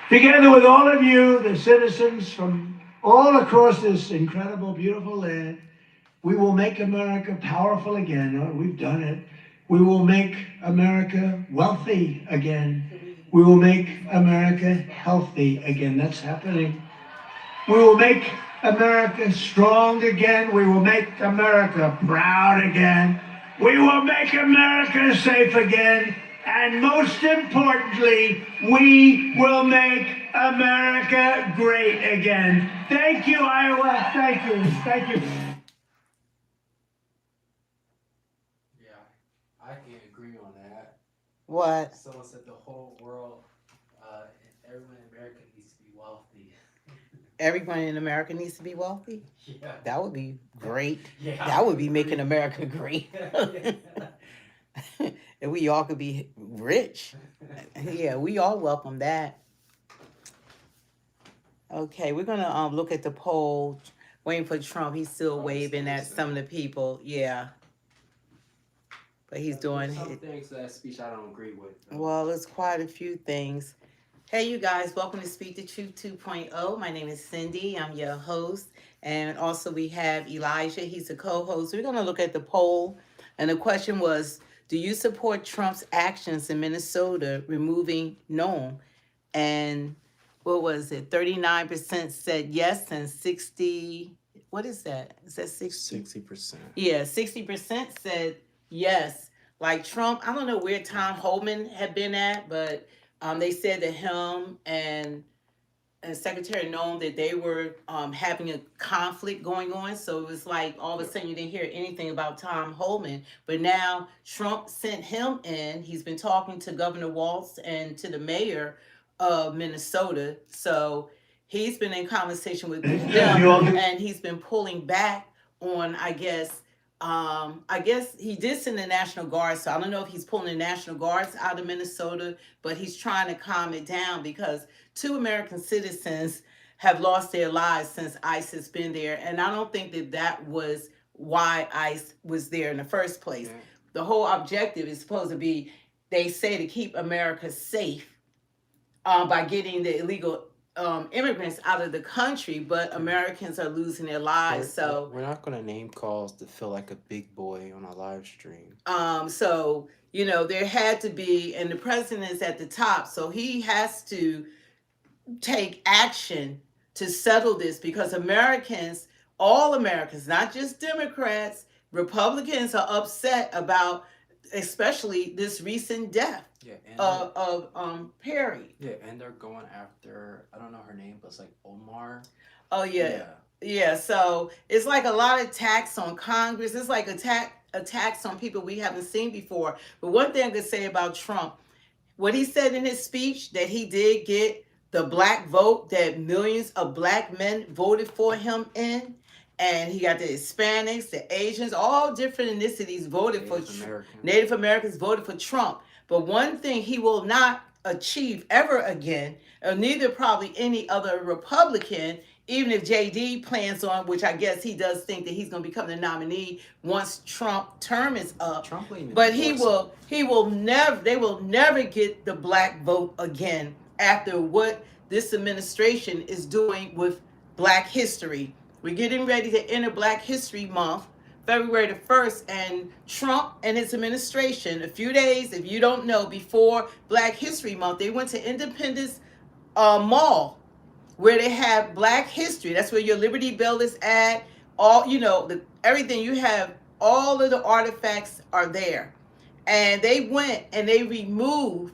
Together with all of you, the citizens from all across this incredible, beautiful land, we will make America powerful again. Oh, we've done it. We will make America wealthy again. We will make America healthy again. That's happening. We will make America strong again. We will make America proud again. We will make America safe again. And most importantly, we will make America great again. Thank you, Iowa. Thank you. Thank you. Yeah, I can agree on that. What? Someone said the whole world, everyone in America needs to be wealthy. Everyone in America needs to be wealthy? Yeah. That would be great. Yeah. That would be making America great. And we all could be rich. Yeah, we all welcome that. Okay, we're going to look at the poll. Waiting for Trump. He's still waving at some of the people. Yeah. But he's doing some things that speech I don't agree with. Well, it's quite a few things. Hey, you guys, welcome to Speak the Truth 2.0. My name is Cindy. I'm your host. And also we have Elijah. He's the co-host. We're going to look at the poll. And the question was, do you support Trump's actions in Minnesota removing Noam? And what was it? 39% said yes, and 60, what is that? Is that 60? 60%. Yeah, 60% said yes. Like Trump, I don't know where Tom Homan had been at, but they said that him and Secretary Noam that they were having a conflict going on. So it was like all of a sudden you didn't hear anything about Tom Homan. But now Trump sent him in. He's been talking to Governor Walz and to the mayor of Minnesota. So he's been in conversation with them, and he's been pulling back on, I guess he did send the National Guard, so I don't know if he's pulling the National Guards out of Minnesota, but he's trying to calm it down because 2 American citizens have lost their lives since ICE has been there, and I don't think that was why ICE was there in the first place. the whole objective is supposed to be, they say, to keep America safe by getting the illegal immigrants out of the country, but Americans are losing their lives. So we're not going to name calls to feel like a big boy on a live stream. So there had to be, and the president is at the top, so he has to take action to settle this, because Americans, all Americans, not just Democrats, Republicans, are upset about, especially this recent death of Perry. Yeah, and they're going after, I don't know her name, but it's like Omar. Oh yeah. So it's like a lot of attacks on Congress. It's like attacks on people we haven't seen before. But one thing I could say about Trump, what he said in his speech, that he did get the black vote, that millions of black men voted for him in, and he got the Hispanics, the Asians, all different ethnicities voted for Native Americans voted for Trump. But one thing he will not achieve ever again, or neither probably any other Republican, even if JD plans on, which I guess he does think that he's going to become the nominee once Trump term is up. But they will never get the black vote again after what this administration is doing with Black history. We're getting ready to enter Black History Month, February the 1st, and Trump and his administration, a few days, if you don't know, before Black History Month, they went to Independence Mall, where they have Black history. That's where your Liberty Bell is at. All, everything you have, all of the artifacts are there. And they went and they removed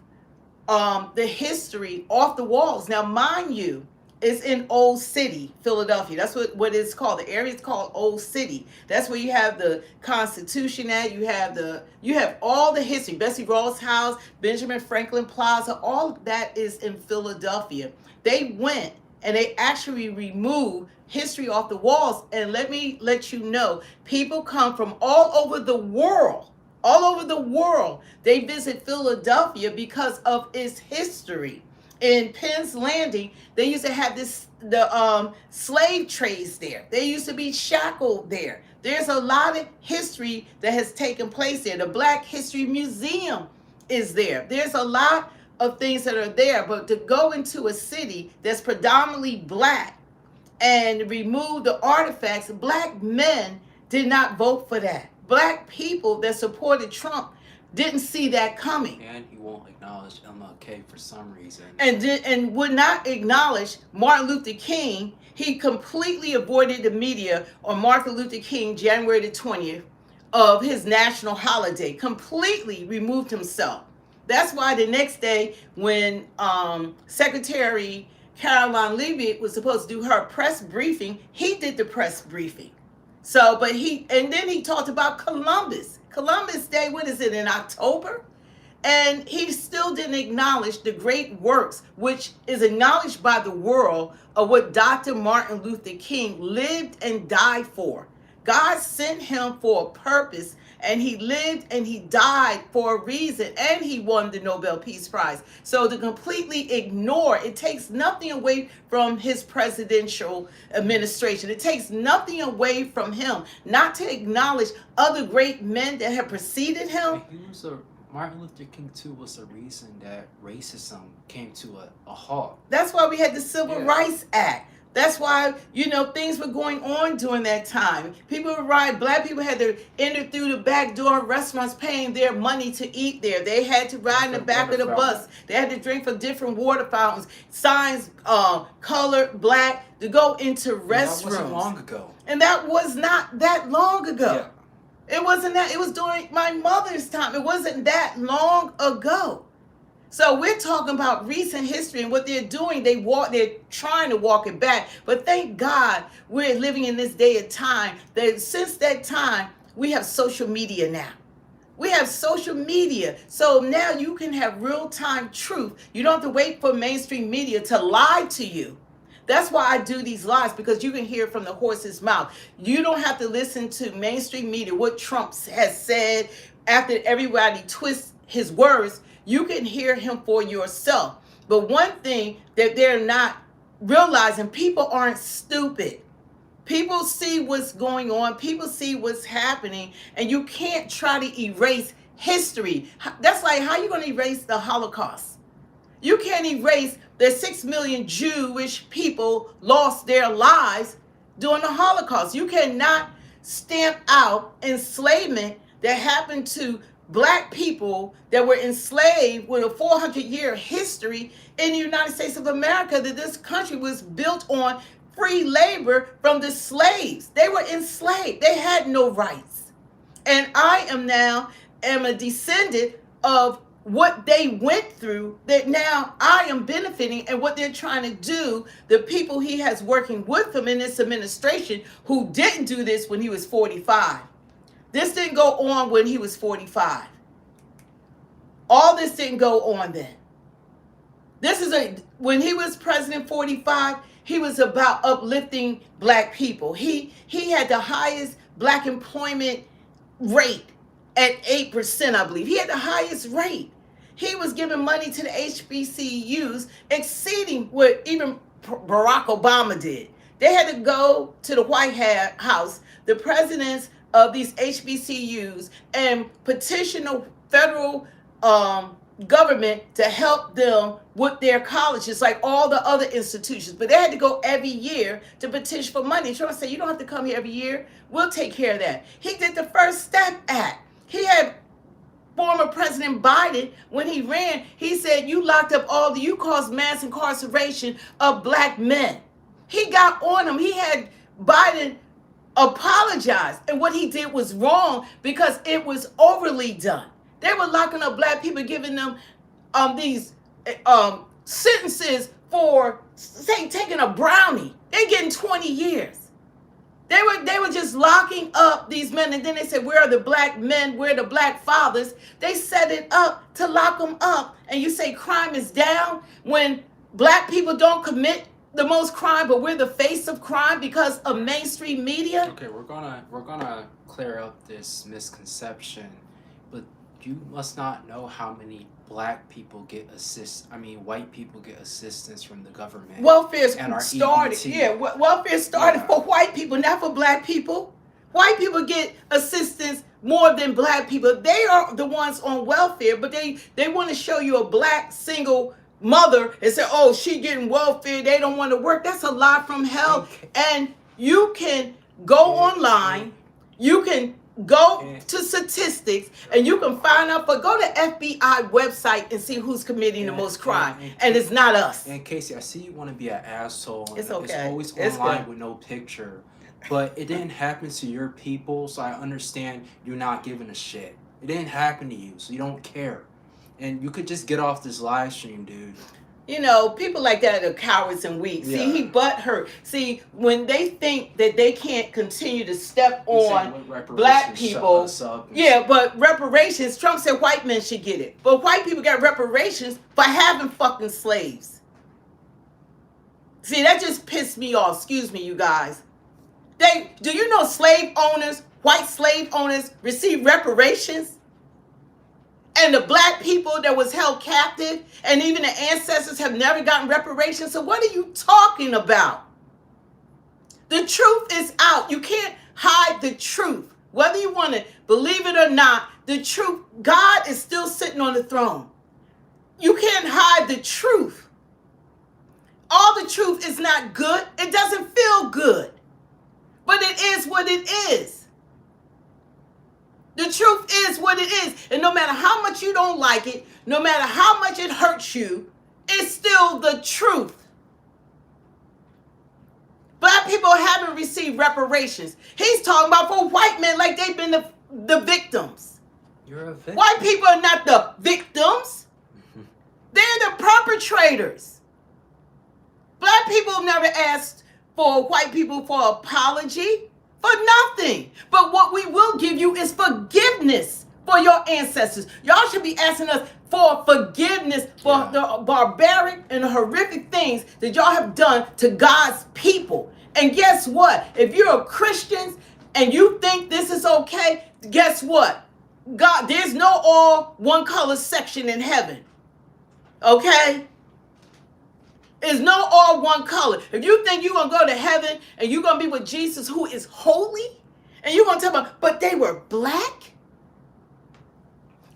the history off the walls. Now, mind you, it's in Old City, Philadelphia. That's what it's called. The area is called Old City. That's where you have the Constitution at. You have all the history. Bessie Rawls House, Benjamin Franklin Plaza, all of that is in Philadelphia. They went and they actually removed history off the walls. And let me let you know, people come from all over the world. All over the world, they visit Philadelphia because of its history. In Penn's Landing, they used to have the slave trades there. They used to be shackled there. There's a lot of history that has taken place there. The Black History Museum is there. There's a lot of things that are there. But to go into a city that's predominantly black and remove the artifacts, black men did not vote for that. Black people that supported Trump didn't see that coming. And he won't acknowledge MLK for some reason. And would not acknowledge Martin Luther King. He completely avoided the media on Martin Luther King, January the 20th, of his national holiday. Completely removed himself. That's why the next day, when Secretary Caroline Leavitt was supposed to do her press briefing, he did the press briefing. So, and then he talked about Columbus Day, what is it, in October? And he still didn't acknowledge the great works, which is acknowledged by the world, of what Dr. Martin Luther King lived and died for. God sent him for a purpose, and he lived and he died for a reason, and he won the Nobel Peace Prize. So to completely ignore, it takes nothing away from his presidential administration. It takes nothing away from him not to acknowledge other great men that have preceded him. Martin Luther King too was the reason that racism came to a halt. That's why we had the Civil Rights Act. That's why, things were going on during that time. People would ride, black people had to enter through the back door of restaurants paying their money to eat there. They had to ride in the back of the bus. They had to drink from different water fountains, signs, color, black, to go into restrooms. That wasn't long ago. And that was not that long ago. Yeah. It wasn't that. It was during my mother's time. It wasn't that long ago. So we're talking about recent history, and what they're doing, they're trying to walk it back. But thank God we're living in this day of time that since that time, we have social media now. We have social media. So now you can have real-time truth. You don't have to wait for mainstream media to lie to you. That's why I do these lives, because you can hear from the horse's mouth. You don't have to listen to mainstream media, what Trump has said after everybody twists his words. You can hear him for yourself. But one thing that they're not realizing, people aren't stupid. People see what's going on. People see what's happening, and you can't try to erase history. That's like, how you going to erase the Holocaust? You can't erase that 6 million Jewish people lost their lives during the Holocaust. You cannot stamp out enslavement that happened to black people that were enslaved with a 400-year history in the United States of America, that this country was built on free labor from the slaves. They were enslaved. They had no rights. And I am a descendant of what they went through, that now I am benefiting, and what they're trying to do, the people he has working with him in this administration who didn't do this when he was 45. This didn't go on when he was 45. All this didn't go on then. When he was president 45, he was about uplifting black people. He had the highest black employment rate at 8%, I believe. He had the highest rate. He was giving money to the HBCUs, exceeding what even Barack Obama did. They had to go to the White House, the presidents of these HBCUs, and petition the federal government to help them with their colleges, like all the other institutions. But they had to go every year to petition for money. Trump said, you don't have to come here every year. We'll take care of that. He did the First Step Act. He had former President Biden, when he ran, he said, you caused mass incarceration of black men. He got on him. He had Biden apologize. And what he did was wrong because it was overly done. They were locking up black people, giving them these sentences for, say, taking a brownie. They're getting 20 years. They were just locking up these men, and then they said, where are the black men? Where are the black fathers? They set it up to lock them up. And you say crime is down when black people don't commit the most crime, but we're the face of crime because of mainstream media? Okay, we're gonna clear up this misconception, but you must not know how many black people get white people get assistance from the government. Welfare and our started. EBT. Yeah, welfare started for white people, not for black people. White people get assistance more than black people. They are the ones on welfare, but they want to show you a black single mother and say, oh, she getting welfare, they don't want to work. That's a lie from hell. And you can go online, you can go to statistics, and you can find out, but go to FBI website and see who's committing the most crime. And it's not us. And Casey, I see you want to be an asshole. It's okay. It's always It's online good. with no picture. But it didn't happen to your people, so I understand you're not giving a shit. It didn't happen to you, so you don't care. And you could just get off this live stream, dude. You know, people like that are cowards and weak. Yeah. See, he butthurt. See, when they think that they can't continue to step on black people. Yeah, but reparations, Trump said white men should get it. But white people got reparations for having fucking slaves. See, that just pissed me off. Excuse me, you guys. Do you know white slave owners receive reparations? And the black people that was held captive, and even the ancestors have never gotten reparations. So what are you talking about? The truth is out. You can't hide the truth. Whether you want to believe it or not, the truth, God is still sitting on the throne. You can't hide the truth. All the truth is not good. It doesn't feel good. But it is what it is. The truth is what it is. And no matter how much you don't like it, no matter how much it hurts you, it's still the truth. Black people haven't received reparations. He's talking about for white men like they've been the victims. You're a victim. White people are not the victims. They're the perpetrators. Black people never asked for white people for apology. For nothing. But what we will give you is forgiveness for your ancestors. Y'all should be asking us for forgiveness for the barbaric and horrific things that y'all have done to God's people. And guess what? If you're a Christian and you think this is okay, guess what? God, there's no all one color section in heaven. Okay? It's no all one color. If you think you're going to go to heaven and you're going to be with Jesus who is holy, and you're going to tell them, but they were black,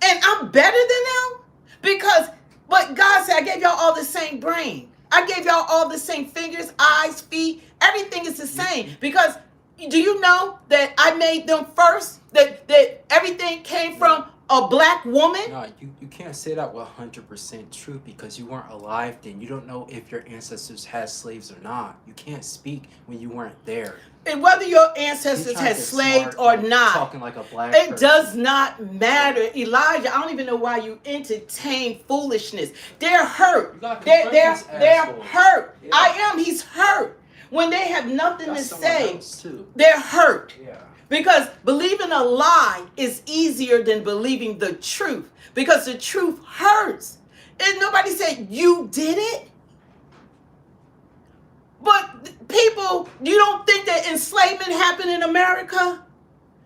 and I'm better than them? Because, but God said, I gave y'all all the same brain. I gave y'all all the same fingers, eyes, feet. Everything is the same. Because do you know that I made them first? That everything came from a black woman? No, you can't say that with 100% truth because you weren't alive then. You don't know if your ancestors had slaves or not. You can't speak when you weren't there. And whether your ancestors had slaves or not, talking like a black it person. does not matter. Elijah, I don't even know why you entertain foolishness. They're hurt. They're hurt. Yeah. I am. He's hurt. When they have nothing That's to say, too. they're hurt. Yeah. Because believing a lie is easier than believing the truth. Because the truth hurts. And nobody said you did it. But people, you don't think that enslavement happened in America?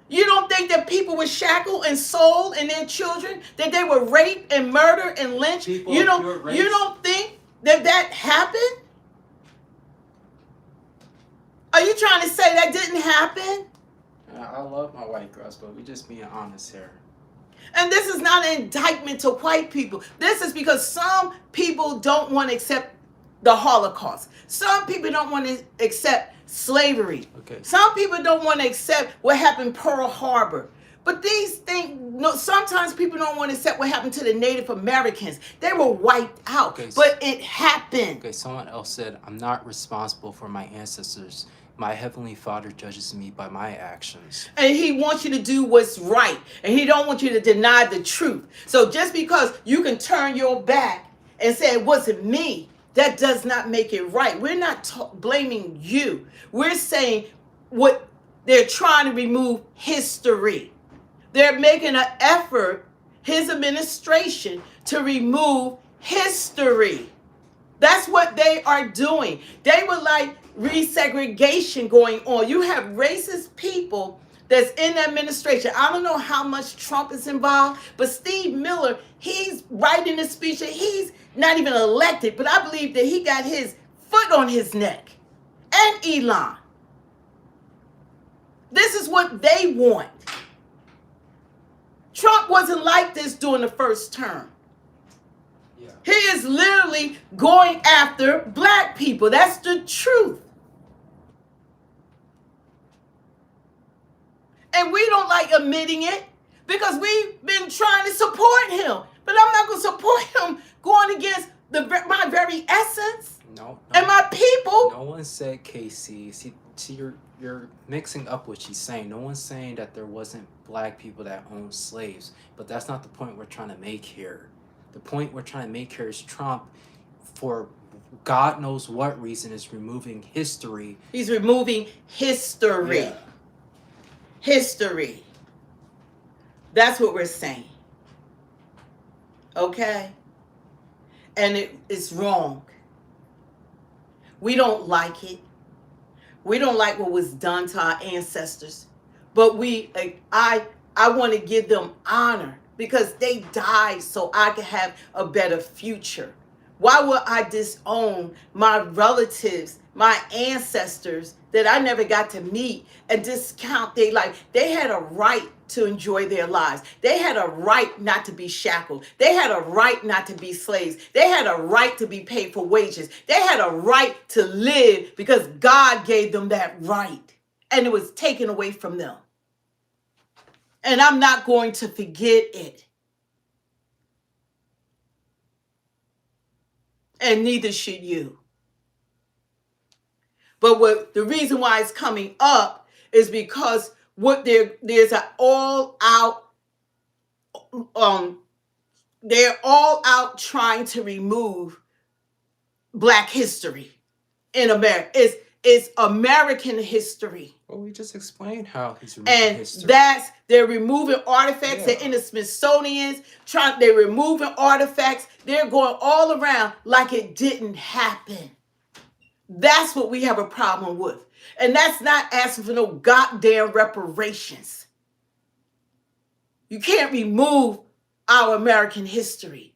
You don't think that people were shackled and sold and their children, that they were raped and murdered and lynched? You don't think that happened? Are you trying to say that didn't happen? I love my white girls, but we just being honest here. And this is not an indictment to white people. This is because some people don't want to accept the Holocaust. Some people don't want to accept slavery. Okay. Some people don't want to accept what happened Pearl Harbor. But these things, no, sometimes people don't want to accept what happened to the Native Americans. They were wiped out, Okay, but it happened. Okay, someone else said, I'm not responsible for my ancestors. My Heavenly Father judges me by my actions. And he wants you to do what's right. And he don't want you to deny the truth. So just because you can turn your back and say it wasn't me, that does not make it right. We're not blaming you. We're saying what they're trying to remove history. They're making an effort, his administration, to remove history. That's what they are doing. They would like resegregation going on. You have racist people that's in the administration. I don't know how much Trump is involved, but Steve Miller, he's writing a speech that he's not even elected, but I believe that he got his foot on his neck. And Elon. This is what they want. Trump wasn't like this during the first term. Yeah. He is literally going after black people. That's the truth. And we don't like admitting it because we've been trying to support him. But I'm not going to support him going against my very essence and my people. No one said KC. See, you're mixing up what she's saying. No one's saying that there wasn't black people that owned slaves. But that's not the point we're trying to make here. The point we're trying to make here is Trump, for God knows what reason, is removing history. He's removing history. Yeah. History. That's what we're saying. Okay? And it's wrong. We don't like it. We don't like what was done to our ancestors. But I want to give them honor because they died so I could have a better future. Why would I disown my relatives, my ancestors that I never got to meet and discount their life? They had a right to enjoy their lives. They had a right not to be shackled. They had a right not to be slaves. They had a right to be paid for wages. They had a right to live because God gave them that right. And it was taken away from them. And I'm not going to forget it. And neither should you. But the reason why it's coming up is because there's an all-out, they're all out trying to remove Black history in America. It's American history. Well, we just explained how he's removing history. And they're removing artifacts. They're in the Smithsonian's. They're removing artifacts. They're going all around like it didn't happen. That's what we have a problem with. And that's not asking for no goddamn reparations. You can't remove our American history.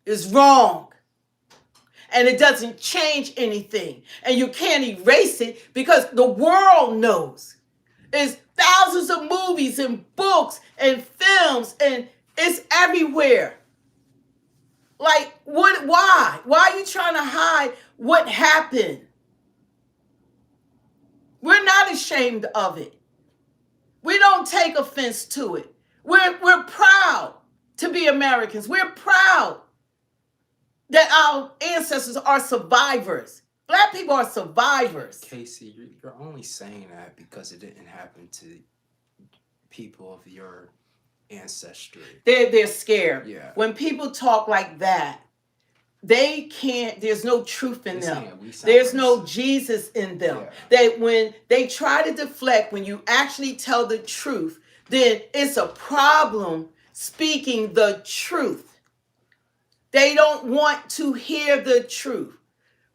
It's wrong. And it doesn't change anything. And you can't erase it because the world knows. There's thousands of movies and books and films, and it's everywhere. Like, what? Why? Why are you trying to hide what happened? We're not ashamed of it. We don't take offense to it. We're proud to be Americans. We're proud that our ancestors are survivors. Black people are survivors. Casey, you're only saying that because it didn't happen to people of your ancestry. They're scared. Yeah. When people talk like that, they can't, there's no truth in them. Sound There's no racist. Jesus in them. Yeah. That when they try to deflect, when you actually tell the truth, then it's a problem speaking the truth. They don't want to hear the truth.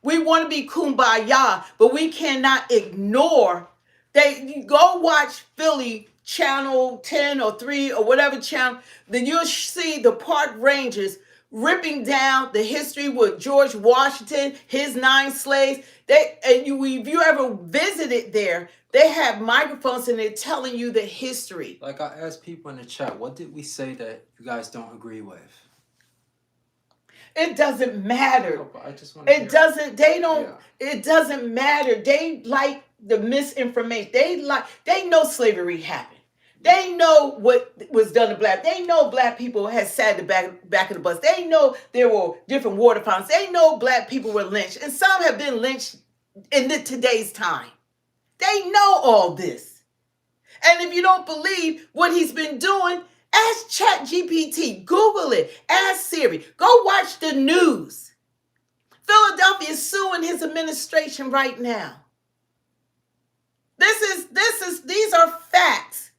We want to be kumbaya, but we cannot ignore. You go watch Philly channel 10 or 3 or whatever channel, then you'll see the park rangers ripping down the history with George Washington, his 9 slaves. If you ever visited there, they have microphones and they're telling you the history. Like I asked people in the chat, what did we say that you guys don't agree with? It doesn't matter. No, but I just want to It doesn't matter. They like the misinformation. They know slavery happened. They know what was done to black. They know black people had sat in the back of the bus. They know there were different water fountains. They know black people were lynched. And some have been lynched in today's time. They know all this. And if you don't believe what he's been doing, ask ChatGPT, Google it, ask Siri, go watch the news. Philadelphia is suing his administration right now. These are facts.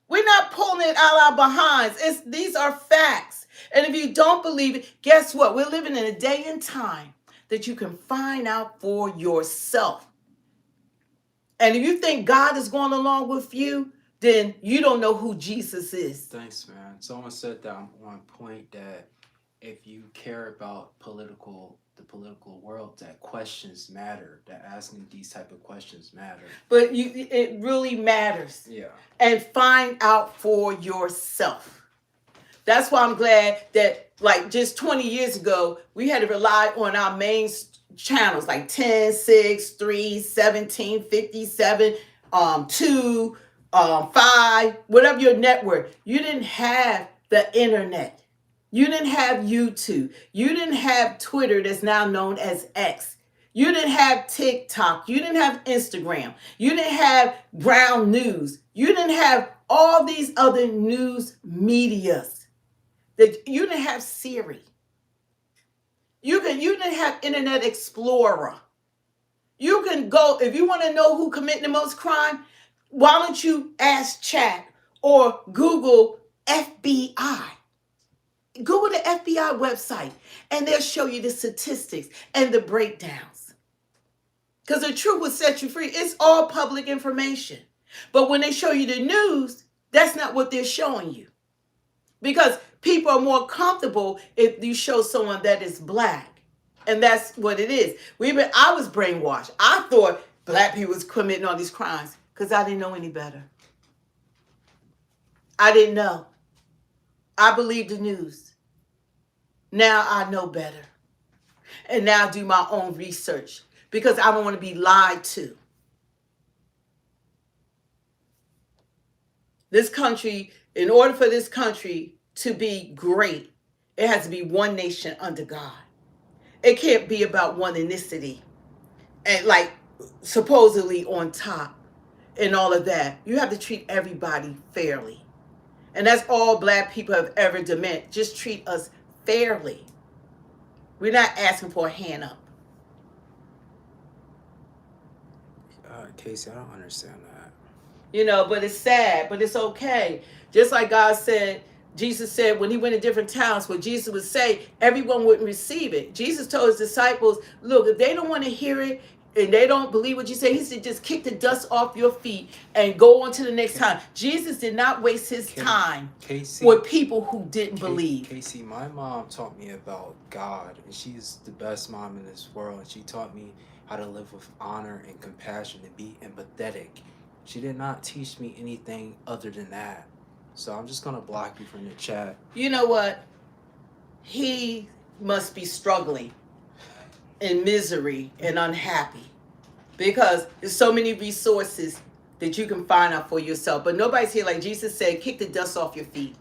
We're not pulling it out our behinds. These are facts. And if you don't believe it, guess what? We're living in a day and time that you can find out for yourself. And if you think God is going along with you, then you don't know who Jesus is. Thanks, man. Someone said that on point that if you care about the political world, that questions matter, that asking these type of questions matter. But it really matters. Yeah. And find out for yourself. That's why I'm glad that, like, just 20 years ago, we had to rely on our main channels like 10, 6, 3, 17, 57, 2, 5, whatever your network. You didn't have the internet. You didn't have YouTube. You didn't have Twitter, that's now known as X. You didn't have TikTok. You didn't have Instagram. You didn't have Brown News. You didn't have all these other news medias. You didn't have Siri. You didn't have Internet Explorer. You can go, if you want to know who committed the most crime, why don't you ask Chat or Google FBI? Google the FBI website and they'll show you the statistics and the breakdowns. Because the truth will set you free. It's all public information. But when they show you the news, that's not what they're showing you. Because people are more comfortable if you show someone that is black. And that's what it is. I was brainwashed. I thought black people was committing all these crimes because I didn't know any better. I didn't know. I believed the news. Now I know better. And now I do my own research because I don't want to be lied to. This country, in order for this country to be great, it has to be one nation under God. It can't be about one ethnicity and like supposedly on top and all of that. You have to treat everybody fairly. And that's all black people have ever demanded. Just treat us fairly. We're not asking for a hand up. Casey, I don't understand that. You know, but it's sad, but it's okay. Just like God said, Jesus said when he went to different towns, what Jesus would say, everyone wouldn't receive it. Jesus told his disciples, look, if they don't want to hear it, and they don't believe what you say, he said, just kick the dust off your feet and go on to the next time. Jesus did not waste his time with people who didn't believe. Casey, my mom taught me about God, and she's the best mom in this world. And she taught me how to live with honor and compassion and be empathetic. She did not teach me anything other than that. So I'm just going to block you from the chat. You know what? He must be struggling in misery and unhappy because there's so many resources that you can find out for yourself. But nobody's here, like Jesus said, kick the dust off your feet.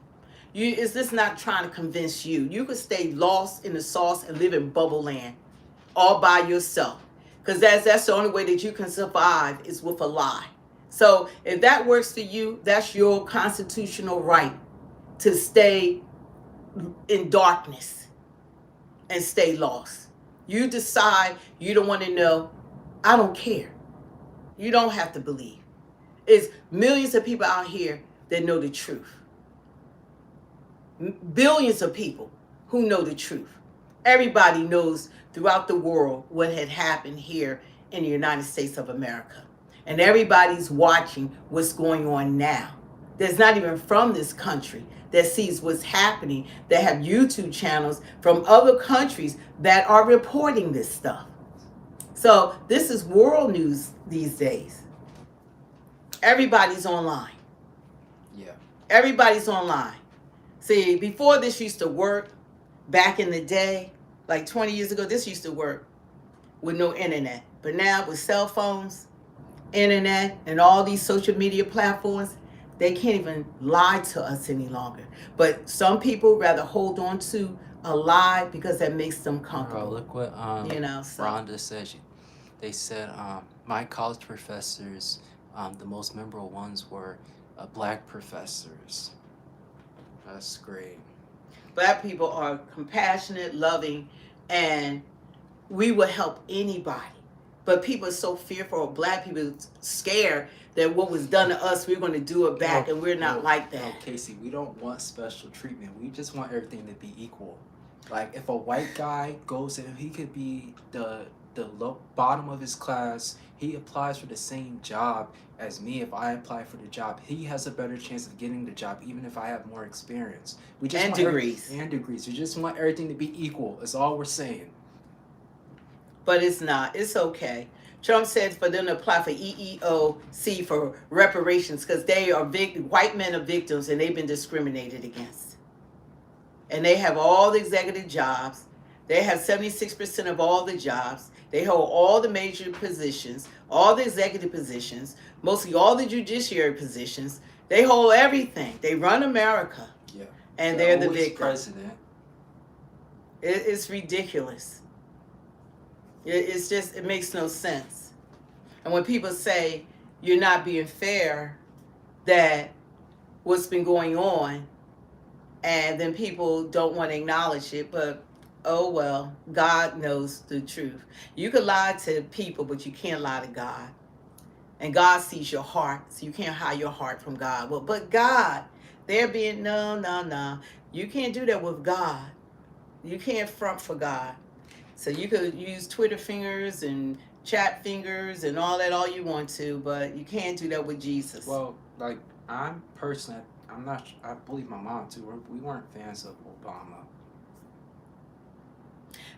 Is this not trying to convince you? You could stay lost in the sauce and live in bubble land all by yourself. Because that's the only way that you can survive is with a lie. So if that works for you, that's your constitutional right to stay in darkness and stay lost. You decide you don't want to know. I don't care. You don't have to believe. It's millions of people out here that know the truth. Billions of people who know the truth. Everybody knows throughout the world what had happened here in the United States of America. And everybody's watching what's going on now. There's not even from this country that sees what's happening, that have YouTube channels from other countries that are reporting this stuff. So this is world news these days. Everybody's online. Yeah. Everybody's online. See, before this used to work, back in the day, like 20 years ago, this used to work with no internet. But now with cell phones, internet, and all these social media platforms, they can't even lie to us any longer. But some people rather hold on to a lie because that makes them comfortable. Oh, look what So. Rhonda said. They said my college professors, the most memorable ones were black professors. That's great. Black people are compassionate, loving, and we will help anybody. But people are so fearful of black people, scared that what was done to us, we're going to do it back, and we're not like that. No, Casey, we don't want special treatment. We just want everything to be equal. Like, if a white guy goes in, he could be the low bottom of his class. He applies for the same job as me. If I apply for the job, he has a better chance of getting the job, even if I have more experience. We just and want degrees. And degrees. We just want everything to be equal. That's all we're saying. But it's not. It's okay. Trump said for them to apply for EEOC for reparations because they are white men are victims and they've been discriminated against. And they have all the executive jobs. They have 76% of all the jobs. They hold all the major positions, all the executive positions, mostly all the judiciary positions. They hold everything. They run America. Yeah. And they're the victim. President. It's ridiculous. It's just, it makes no sense. And when people say you're not being fair, that what's been going on, and then people don't want to acknowledge it, but oh well, God knows the truth. You can lie to people, but you can't lie to God. And God sees your heart, so you can't hide your heart from God. Well, but God, they're being, no. You can't do that with God. You can't front for God. So you could use Twitter fingers and chat fingers and all that all you want to, but you can't do that with Jesus. Well, like, I'm personally, I'm not, I believe my mom too, we weren't fans of Obama.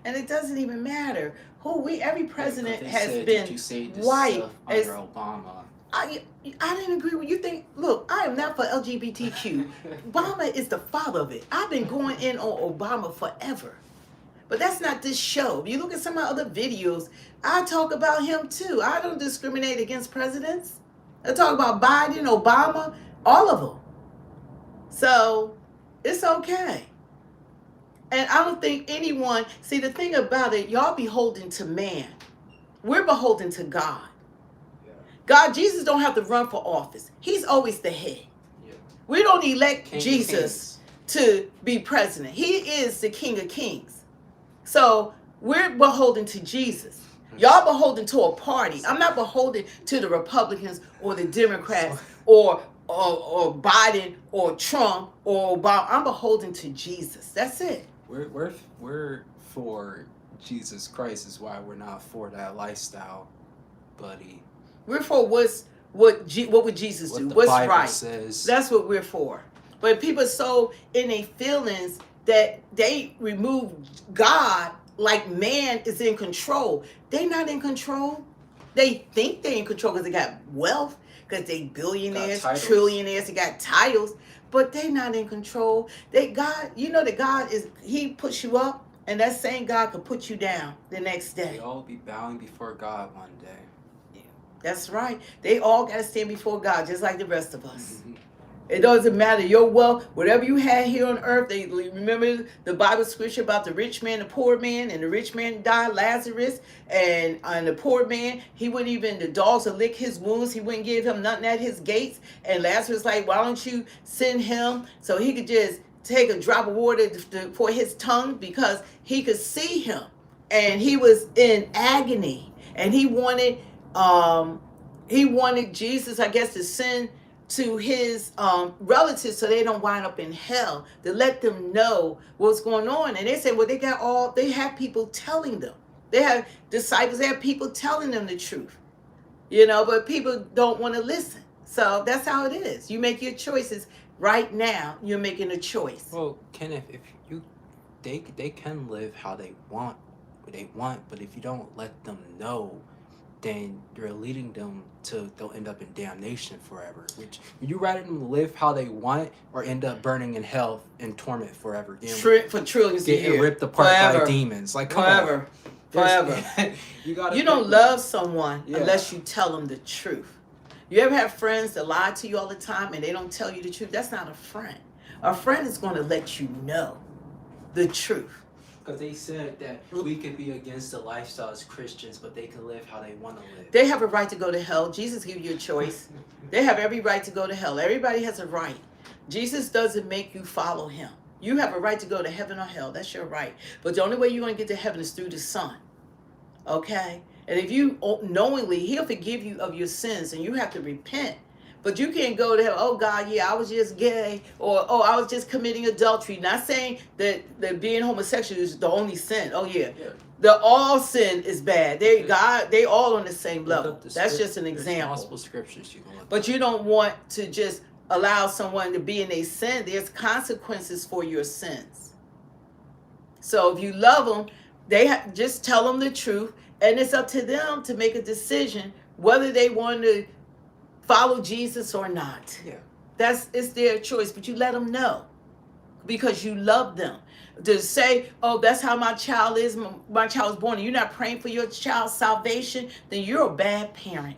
And it doesn't even matter every president has said, been did you say this white stuff under Obama? I didn't agree with you. Think, look, I am not for LGBTQ. Obama is the father of it. I've been going in on Obama forever. But that's not this show. If you look at some of my other videos, I talk about him too. I don't discriminate against presidents. I talk about Biden, Obama, all of them. So it's okay. And I don't think anyone, see the thing about it, y'all beholden to man. We're beholden to God. Yeah. God, Jesus don't have to run for office. He's always the head. Yeah. We don't elect King Jesus to be president. He is the King of Kings. So we're beholden to Jesus. Y'all beholden to a party. I'm not beholden to the Republicans or the Democrats or Biden or Trump or Obama. I'm beholden to Jesus. That's it. We're for Jesus Christ is why we're not for that lifestyle. buddy. We're for what would Jesus do? What the What's Bible right? says. That's what we're for. But people are so in their feelings that they remove God like man is in control. They're not in control. They think they're in control because they got wealth, because they billionaires, trillionaires, they got titles, but they're not in control. God, you know that God he puts you up, and that same God could put you down the next day. We all be bowing before God one day. That's right. They all got to stand before God just like the rest of us. It doesn't matter your wealth, whatever you had here on earth. They remember the Bible scripture about the rich man, the poor man, and the rich man died, Lazarus, and the poor man, he wouldn't even, the dogs would lick his wounds. He wouldn't give him nothing at his gates. And Lazarus like, why don't you send him so he could just take a drop of water for his tongue, because he could see him, and he was in agony, and he wanted Jesus, I guess, to send to his relatives so they don't wind up in hell, to let them know what's going on. And they said, well, they have people telling them. They have disciples, they have people telling them the truth. But people don't want to listen. So that's how it is. You make your choices right now. You're making a choice. Well, Kenneth, they can live how they want, but if you don't let them know, then you're leading them to, they'll end up in damnation forever. Which, would you rather them live how they want or end up burning in hell in torment forever? For trillions of years. Getting ripped apart by demons. Like, come on. Forever. You don't love someone unless you tell them the truth. You ever have friends that lie to you all the time and they don't tell you the truth? That's not a friend. A friend is going to let you know the truth. Because they said that we could be against the lifestyle as Christians, but they can live how they want to live. They have a right to go to hell. Jesus gives you a choice. They have every right to go to hell. Everybody has a right. Jesus doesn't make you follow him. You have a right to go to heaven or hell. That's your right. But the only way you're going to get to heaven is through the Son. Okay? And if you knowingly, he'll forgive you of your sins, and you have to repent. But you can't go to hell, oh God, yeah, I was just gay, or oh, I was just committing adultery. Not saying that being homosexual is the only sin. Oh yeah. The all sin is bad. They all on the same level. That's just an example. Multiple scriptures you can look but you don't want to just allow someone to be in a sin. There's consequences for your sins. So if you love them, just tell them the truth, and it's up to them to make a decision whether they want to follow Jesus or not. Yeah. It's their choice, but you let them know because you love them. To say, oh, that's how my child is, my child was born, and you're not praying for your child's salvation, then you're a bad parent.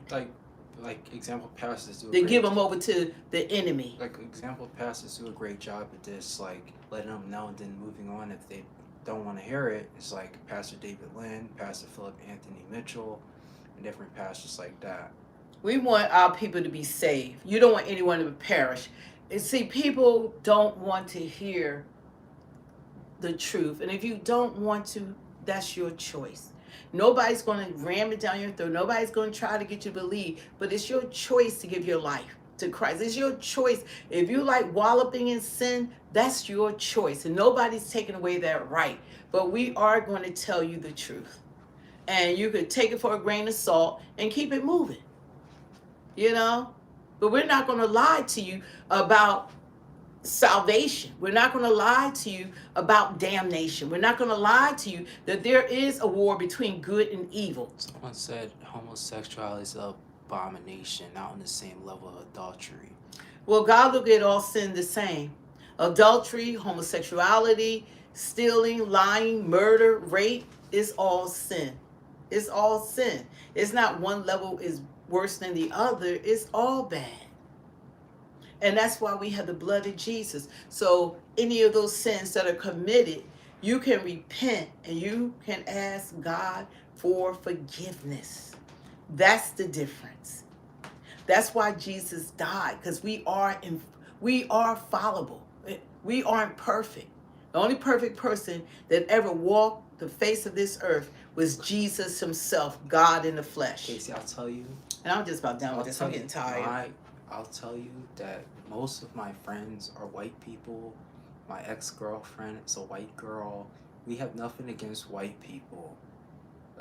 Like example pastors do. They give them over to the enemy. Like example pastors do a great job at this, like letting them know and then moving on if they don't want to hear it. It's like Pastor David Lynn, Pastor Philip Anthony Mitchell, and different pastors like that. We want our people to be saved. You don't want anyone to perish. And see, people don't want to hear the truth. And if you don't want to, that's your choice. Nobody's going to ram it down your throat. Nobody's going to try to get you to believe. But it's your choice to give your life to Christ. It's your choice. If you like walloping in sin, that's your choice. And nobody's taking away that right. But we are going to tell you the truth. And you could take it for a grain of salt and keep it moving. But we're not going to lie to you about salvation. We're not going to lie to you about damnation. We're not going to lie to you that there is a war between good and evil. Someone said homosexuality is an abomination, not on the same level of adultery. Well, God look at all sin the same. Adultery, homosexuality, stealing, lying, murder, rape is all sin. It's all sin. It's not one level is worse than the other. It's all bad. And that's why we have the blood of Jesus. So any of those sins that are committed, you can repent and you can ask God for forgiveness. That's the difference. That's why Jesus died, because we are fallible. We aren't perfect. The only perfect person that ever walked the face of this earth was Jesus himself, God in the flesh. Casey, I'll tell you. And I'm just about done with this. I'm getting tired. I'll tell you that most of my friends are white people. My ex-girlfriend is a white girl. We have nothing against white people.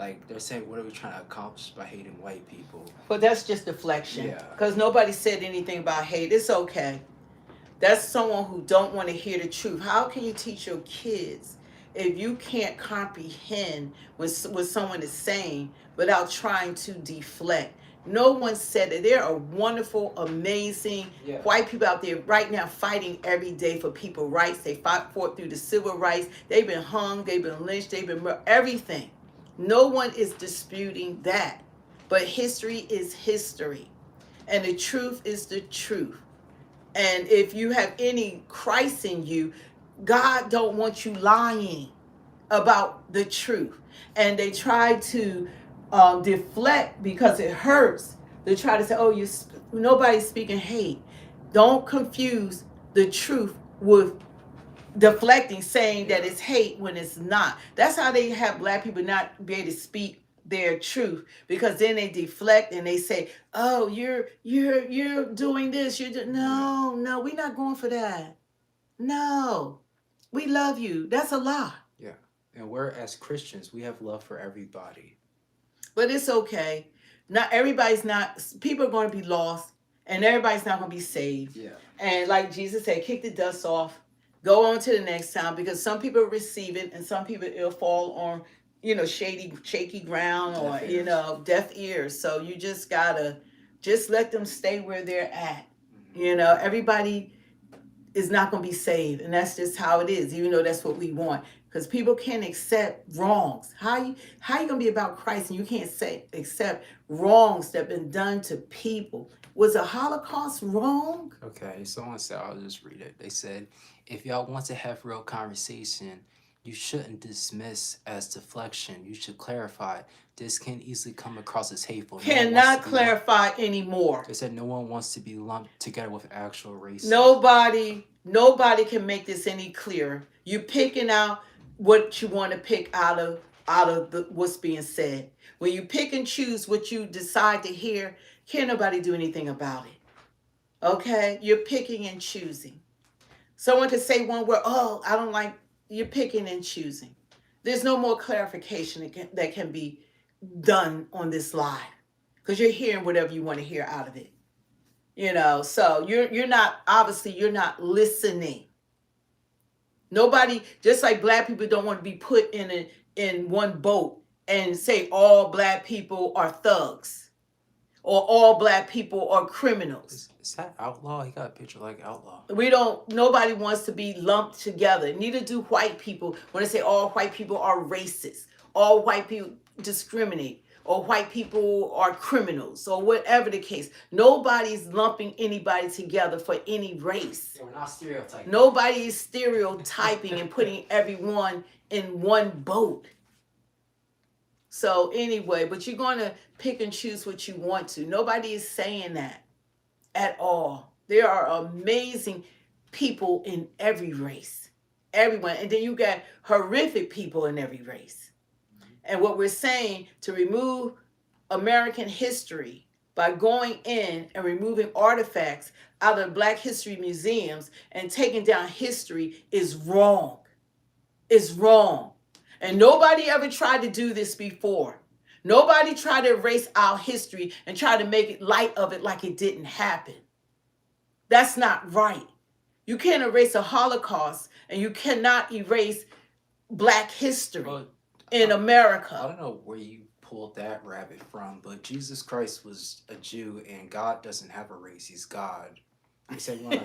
Like they're saying, what are we trying to accomplish by hating white people? But that's just deflection. Yeah. Because nobody said anything about hate. It's okay. That's someone who don't want to hear the truth. How can you teach your kids if you can't comprehend what someone is saying without trying to deflect? No one said it. There are wonderful, amazing white people out there right now fighting every day for people's rights. They fought through the civil rights. They've been hung. They've been lynched. They've been everything. No one is disputing that. But history is history. And the truth is the truth. And if you have any Christ in you, God don't want you lying about the truth. And they try to deflect because it hurts. They try to say, oh, nobody's speaking hate. Don't confuse the truth with deflecting, saying that it's hate when it's not. That's how they have black people not be able to speak their truth, because then they deflect and they say, oh, you're doing this, no, we're not going for that. No, we love you. That's a lie. Yeah. And we're, as Christians, we have love for everybody. But it's okay. People are going to be lost, and everybody's not going to be saved. Yeah. And like Jesus said, kick the dust off, go on to the next time, because some people receive it and some people it'll fall on, shaky ground, or, deaf ears. So you just gotta let them stay where they're at. Everybody is not going to be saved, and that's just how it is, even though that's what we want, because people can't accept wrongs. How you going to be about Christ and you can't accept wrongs that have been done to people? Was the Holocaust wrong? Okay, someone said, I'll just read it. They said, if y'all want to have real conversation, you shouldn't dismiss as deflection. You should clarify. This can easily come across as hateful. Cannot clarify anymore. They said no one wants to be lumped together with actual racism. Nobody can make this any clearer. You're picking out what you want to pick out of what's being said. When you pick and choose what you decide to hear, can't nobody do anything about it. Okay? You're picking and choosing. Someone could say one word, oh, I don't like. You're picking and choosing. There's no more clarification that can be done on this live, because you're hearing whatever you want to hear out of it. So you're not listening. Nobody, just like black people don't want to be put in one boat and say all black people are thugs or all black people are criminals. Is that Outlaw? He got a picture like Outlaw. Nobody wants to be lumped together. Neither do white people. When they say all white people are racist, all white people discriminate, or white people are criminals, or whatever the case. Nobody's lumping anybody together for any race. Yeah, we're not stereotyping. Nobody is stereotyping and putting everyone in one boat. So anyway, but you're going to pick and choose what you want to. Nobody is saying that at all. There are amazing people in every race. Everyone. And then you got horrific people in every race. And what we're saying, to remove American history by going in and removing artifacts out of Black history museums and taking down history is wrong. It's wrong. And nobody ever tried to do this before. Nobody tried to erase our history and try to make it light of it like it didn't happen. That's not right. You can't erase a Holocaust, and you cannot erase Black history in America. I don't know where you pulled that rabbit from, but Jesus Christ was a Jew, and God doesn't have a race. He's God. He said we're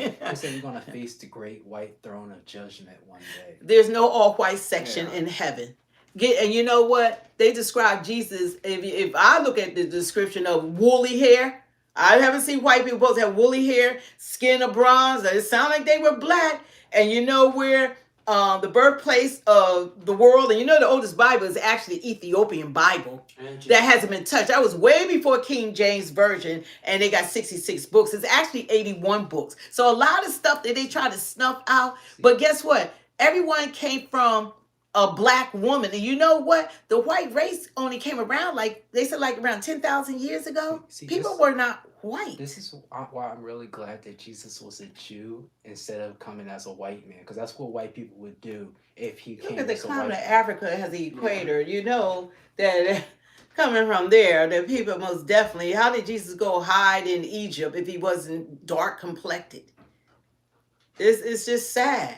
going to face the great white throne of judgment one day. There's no all-white section in heaven. And you know what? They describe Jesus, if I look at the description of woolly hair, I haven't seen white people both have woolly hair, skin of bronze. It sounded like they were black. And you know where the birthplace of the world, and the oldest Bible is actually the Ethiopian Bible that hasn't been touched. That was way before King James Version, and they got 66 books. It's actually 81 books. So a lot of stuff that they try to snuff out. But guess what? Everyone came from a black woman. And you know what? The white race only came around, like they said, like around 10,000 years ago. See, People were not white. This is why I'm really glad that Jesus was a Jew instead of coming as a white man, because that's what white people would do if he Look came at the as a white continent of man. Africa has the equator. You know that coming from there, the people most definitely. How did Jesus go hide in Egypt if he wasn't dark complected? It's just sad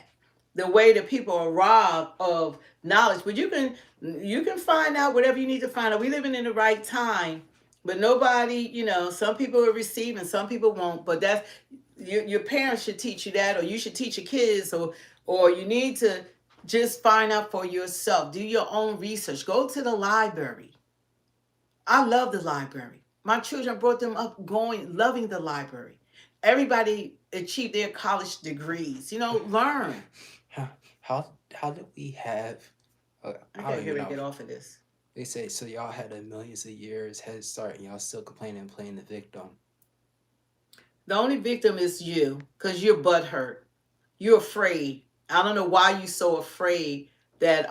the way that people are robbed of knowledge. But you can find out whatever you need to find out. We living in the right time, but nobody, some people will receive and some people won't. But that's your parents should teach you that, or you should teach your kids, or you need to just find out for yourself. Do your own research. Go to the library. I love the library. My children brought them up loving the library. Everybody achieved their college degrees. Learn. How did we have? I gotta get off of this. They say so. Y'all had a millions of years head start, and y'all still complaining and playing the victim. The only victim is you, because you're butthurt. You're afraid. I don't know why you're so afraid that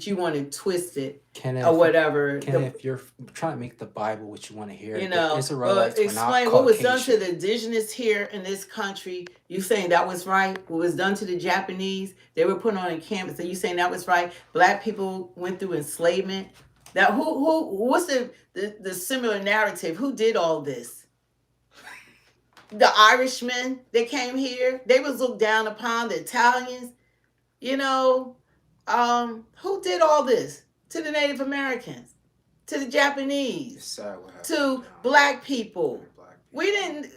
you want to twist it or whatever. If you're trying to make the Bible what you want to hear, explain what was done to the indigenous here in this country. You saying that was right? What was done to the Japanese? They were put on a campus. Are you saying that was right? Black people went through enslavement. Now, what's the similar narrative? Who did all this? The Irishmen that came here, they was looked down upon. The Italians, who did all this to the Native Americans, to the Japanese, to black people? We didn't.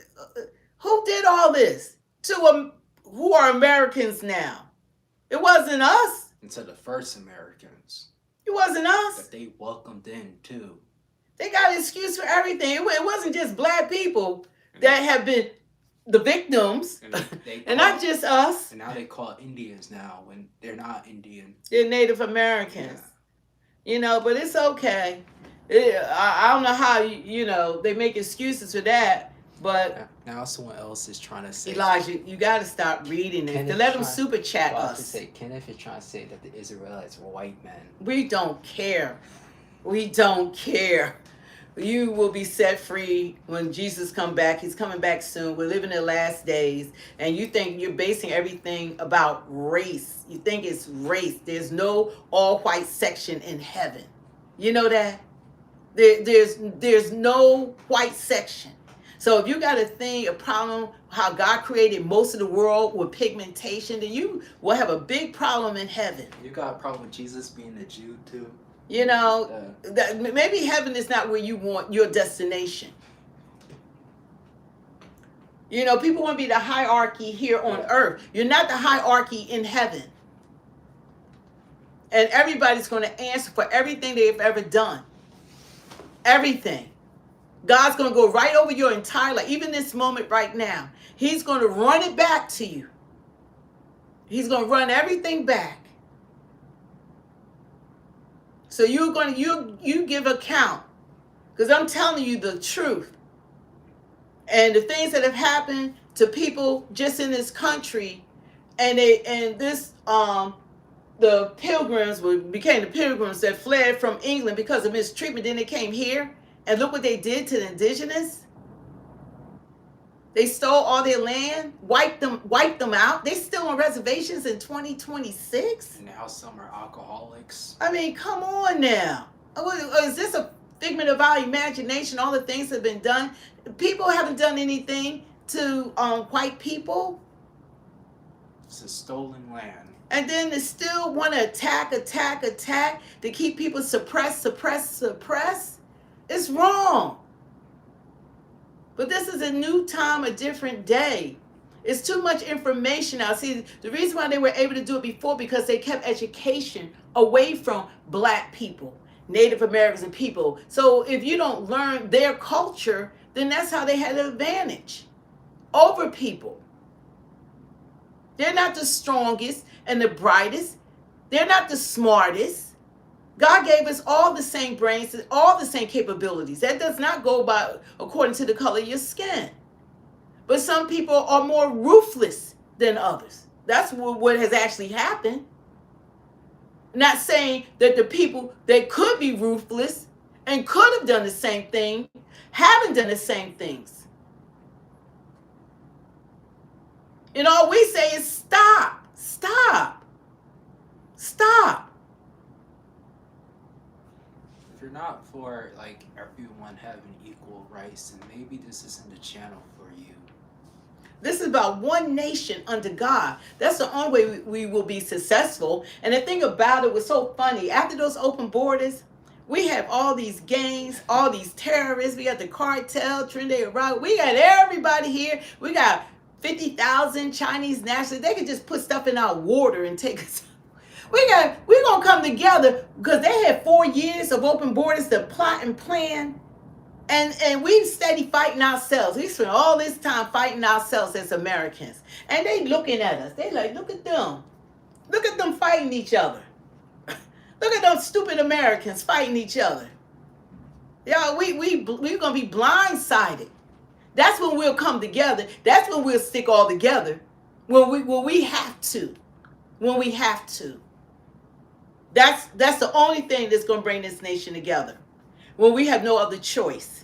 Who did all this to who are Americans now? It wasn't us. And to the first Americans. It wasn't us. That they welcomed in too. They got an excuse for everything. It wasn't just black people that have been the victims, and not just us. And now they call Indians now when they're not Indian. They're Native Americans. Yeah. But it's okay. I don't know how, they make excuses for that, but... Now someone else is trying to say... Elijah, you got to stop reading it. To let them super chat us. Kenneth is trying to say that the Israelites were white men. We don't care. We don't care. You will be set free when Jesus comes back. He's coming back soon. We're living in the last days. And you think you're basing everything about race. You think it's race. There's no all-white section in heaven. You know that? There's no white section. So if you got a problem, how God created most of the world with pigmentation, then you will have a big problem in heaven. You got a problem with Jesus being a Jew too? That maybe heaven is not where you want your destination. People want to be the hierarchy here on earth. You're not the hierarchy in heaven. And everybody's going to answer for everything they've ever done. Everything. God's going to go right over your entire life, even this moment right now. He's going to run it back to you. He's going to run everything back. So you're going to you give account, because I'm telling you the truth. And the things that have happened to people just in this country, the pilgrims became the pilgrims that fled from England because of mistreatment. Then they came here, and look what they did to the indigenous. They stole all their land, wiped them out. They still on reservations in 2026. Now some are alcoholics. I mean, come on now. Is this a figment of our imagination? All the things that have been done. People haven't done anything to white people. It's a stolen land. And then they still want to attack to keep people suppressed. It's wrong. But this is a new time, a different day. It's too much information now. See, the reason why they were able to do it before, because they kept education away from black people, Native Americans and people. So if you don't learn their culture, then that's how they had an advantage over people. They're not the strongest and the brightest. They're not the smartest. God gave us all the same brains, all the same capabilities. That does not go by according to the color of your skin. But some people are more ruthless than others. That's what has actually happened. Not saying that the people that could be ruthless and could have done the same thing haven't done the same things. And all we say is stop, stop, stop. If you're not for like everyone having equal rights, then maybe this isn't the channel for you. This is about one nation under God. That's the only way we will be successful. And the thing about it was so funny. After those open borders, we have all these gangs, all these terrorists. We got the cartel, Trinidad, Iraq. We got everybody here. We got 50,000 Chinese nationals. They could just put stuff in our water and take us. We're gonna come together because they had 4 years of open borders to plot and plan. And we steady fighting ourselves. We spent all this time fighting ourselves as Americans. And they looking at us. They like, look at them. Look at them fighting each other. Look at those stupid Americans fighting each other. Yeah, we're going to be blindsided. That's when we'll come together. That's when we'll stick all together. When we have to. When we have to. That's the only thing that's going to bring this nation together. When we have no other choice.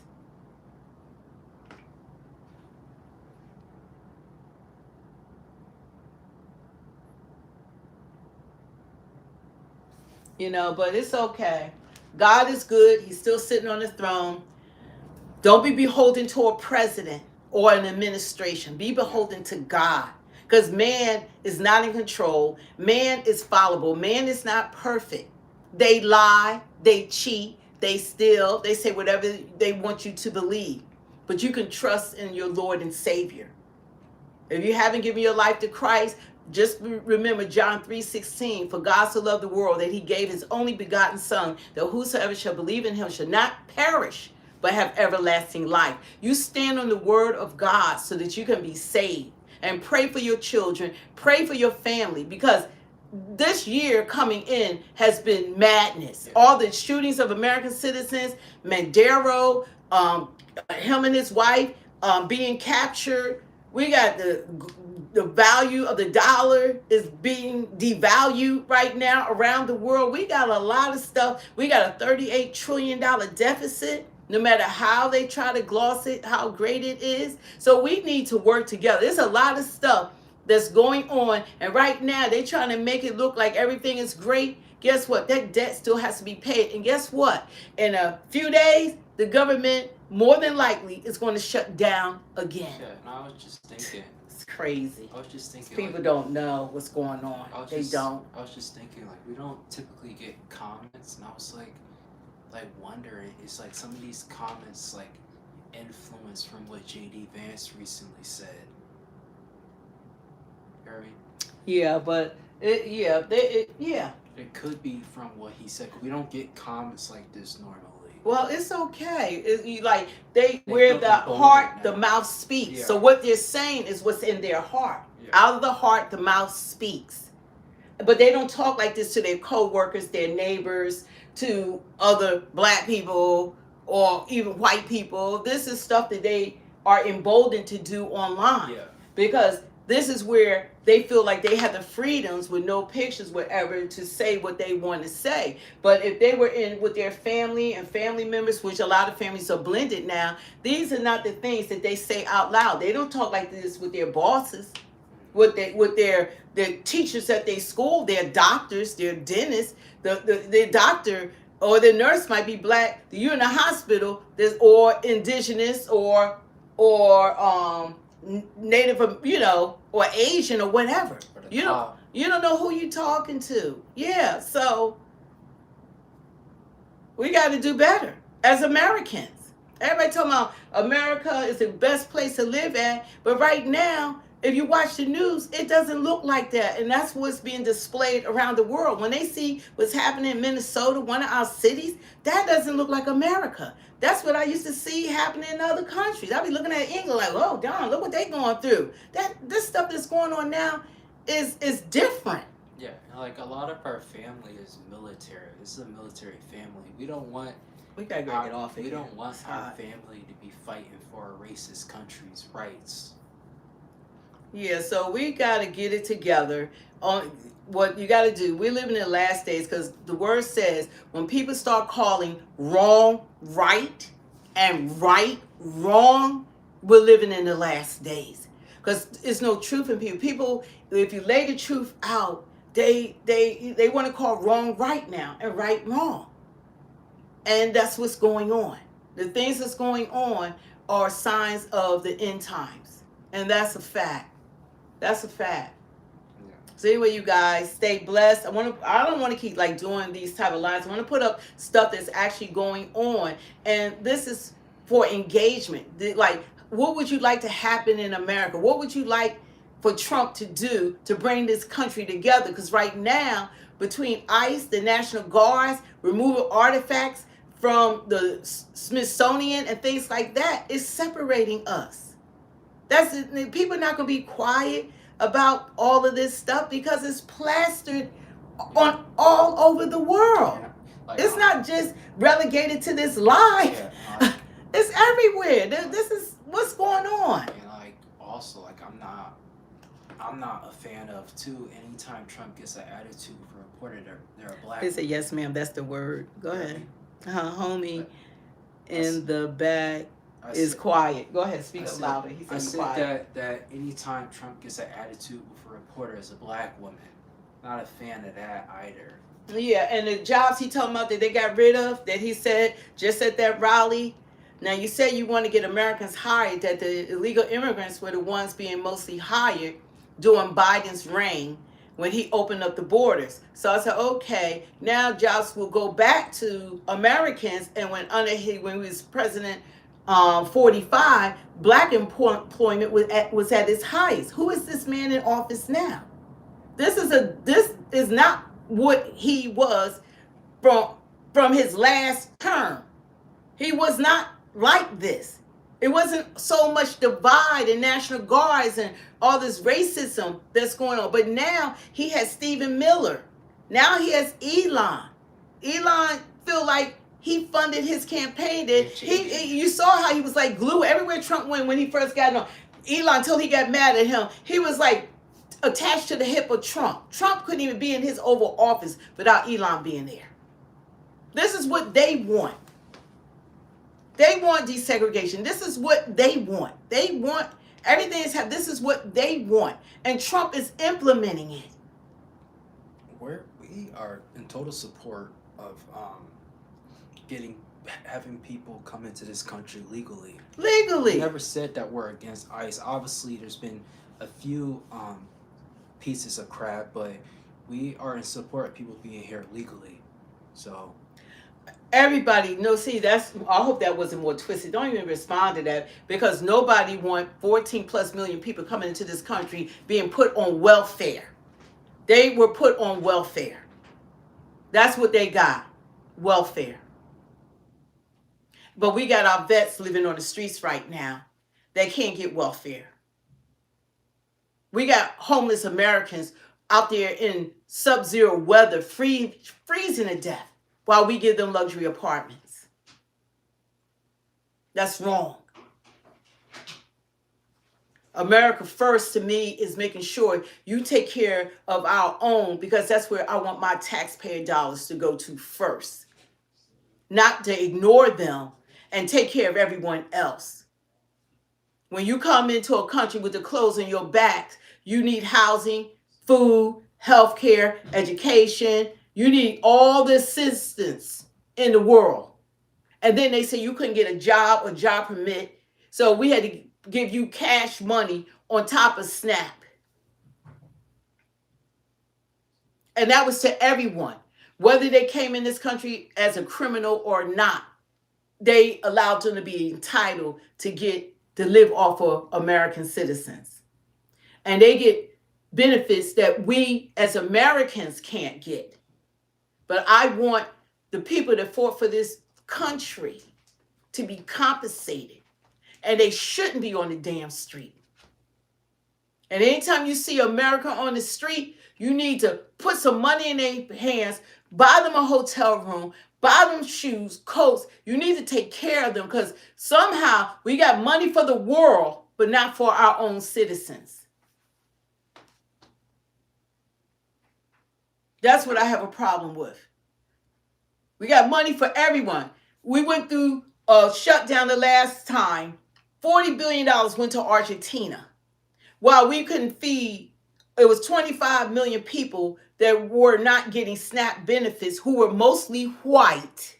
You know, but it's okay. God is good. He's still sitting on the throne. Don't be beholden to a president or an administration. Be beholden to God. Because man is not in control. Man is fallible. Man is not perfect. They lie. They cheat. They steal. They say whatever they want you to believe. But you can trust in your Lord and Savior. If you haven't given your life to Christ, just remember John 3:16. For God so loved the world that he gave his only begotten Son, that whosoever shall believe in him shall not perish, but have everlasting life. You stand on the word of God so that you can be saved. And pray for your children. Pray for your family. Because this year coming in has been madness. All the shootings of American citizens, Madero, him and his wife being captured. We got the value of the dollar is being devalued right now around the world. We got a lot of stuff. We got a $38 trillion deficit. No matter how they try to gloss it, how great it is. So we need to work together. There's a lot of stuff that's going on. And right now they're trying to make it look like everything is great. Guess what? That debt still has to be paid. And guess what? In a few days, the government more than likely is going to shut down again. Yeah, and I was just thinking. It's crazy. I was just thinking. People like, don't know what's going on. They don't. I was just thinking, like, we don't typically get comments. And I was like wondering, it's like some of these comments like influence from what J.D. Vance recently said. You know what I mean? Yeah, but It could be from what he said. We don't get comments like this normally. Well, it's okay. Where the heart, the mouth speaks. Yeah. So what they're saying is what's in their heart. Yeah. Out of the heart, the mouth speaks. But they don't talk like this to their co-workers, their neighbors, to other black people or even white people. This is stuff that they are emboldened to do online. Yeah. Because this is where they feel like they have the freedoms with no pictures, whatever, to say what they want to say. But if they were in with their family and family members, which a lot of families are blended now, these are not the things that they say out loud. They don't talk like this with their bosses, with their teachers at their school, their doctors, their dentists. The doctor or the nurse might be black. You're in a hospital, or indigenous, or Native, or Asian or whatever. You don't know who you're talking to. Yeah, so we got to do better as Americans. Everybody talking about America is the best place to live at, but right now, if you watch the news, it doesn't look like that, and that's what's being displayed around the world. When they see what's happening in Minnesota, one of our cities, that doesn't look like America. That's what I used to see happening in other countries. I'd be looking at England like, oh, darn, look what they're going through. This stuff that's going on now is different. Yeah, and like a lot of our family is military. This is a military family. We don't want We gotta get off of We here. don't want our family to be fighting for a racist country's rights. Yeah, so we got to get it together on what you got to do. We're living in the last days because the word says when people start calling wrong right and right wrong, we're living in the last days because there's no truth in people. People, if you lay the truth out, they want to call wrong right now and right wrong, and that's what's going on. The things that's going on are signs of the end times, and that's a fact. That's a fact. Yeah. So anyway, you guys stay blessed. I don't want to keep like doing these type of lines. I want to put up stuff that's actually going on, and this is for engagement. Like, what would you like to happen in America? What would you like for Trump to do to bring this country together? Because right now, between ICE, the National Guards, removing artifacts from the Smithsonian and things like that, is separating us. That's it. People are not going to be quiet about all of this stuff because it's plastered on all over the world. Yeah. Like, It's not just relegated to this live. Yeah, like, It's everywhere. This is what's going on. and like also like I'm not a fan of too. Anytime Trump gets an attitude with a reporter, they're a black. They say yes, ma'am. That's the word. Go ahead, homie. But In the back I is said- quiet. Go ahead, speak I up said- louder. He I said said quiet. that anytime Trump gets an attitude with a reporter as a black woman, not a fan of that either. Yeah, and the jobs he talking about that they got rid of, that he said just at that rally. Now you said you want to get Americans hired, that the illegal immigrants were the ones being mostly hired during Biden's reign when he opened up the borders. So I said, okay, now jobs will go back to Americans. And when he was president, 45, black employment was at its highest. Who is this man in office now? This is not what he was from his last term. He was not like this. It wasn't so much divide and National Guards and all this racism that's going on. But now he has Stephen Miller. Now he has Elon. Elon feel like he funded his campaign. You saw how he was like glue everywhere Trump went when he first got on. Elon, until he got mad at him, he was like attached to the hip of Trump. Trump couldn't even be in his Oval Office without Elon being there. This is what they want. They want desegregation. This is what they want. They want everything this is what they want. And Trump is implementing it. We are in total support of having people come into this country legally. Legally. We never said that we're against ICE. Obviously, there's been a few pieces of crap, but we are in support of people being here legally. So everybody, no, see, I hope that wasn't more twisted. Don't even respond to that because nobody want 14 plus million people coming into this country being put on welfare. They were put on welfare. That's what they got, welfare. But we got our vets living on the streets right now. They can't get welfare. We got homeless Americans out there in sub-zero weather, freezing to death, while we give them luxury apartments. That's wrong. America first to me is making sure you take care of our own because that's where I want my taxpayer dollars to go to first. Not to ignore them and take care of everyone else. When you come into a country with the clothes on your back, you need housing, food, health care, education. You need all the assistance in the world. And then they say you couldn't get a job or job permit. So we had to give you cash money on top of SNAP. And that was to everyone. Whether they came in this country as a criminal or not, they allowed them to be entitled to live off of American citizens. And they get benefits that we as Americans can't get. But I want the people that fought for this country to be compensated. And they shouldn't be on the damn street. And anytime you see America on the street, you need to put some money in their hands, buy them a hotel room, buy them shoes, coats. You need to take care of them because somehow we got money for the world, but not for our own citizens. That's what I have a problem with. We got money for everyone. We went through a shutdown the last time. $40 billion went to Argentina. While we couldn't feed, it was 25 million people that were not getting SNAP benefits who were mostly white.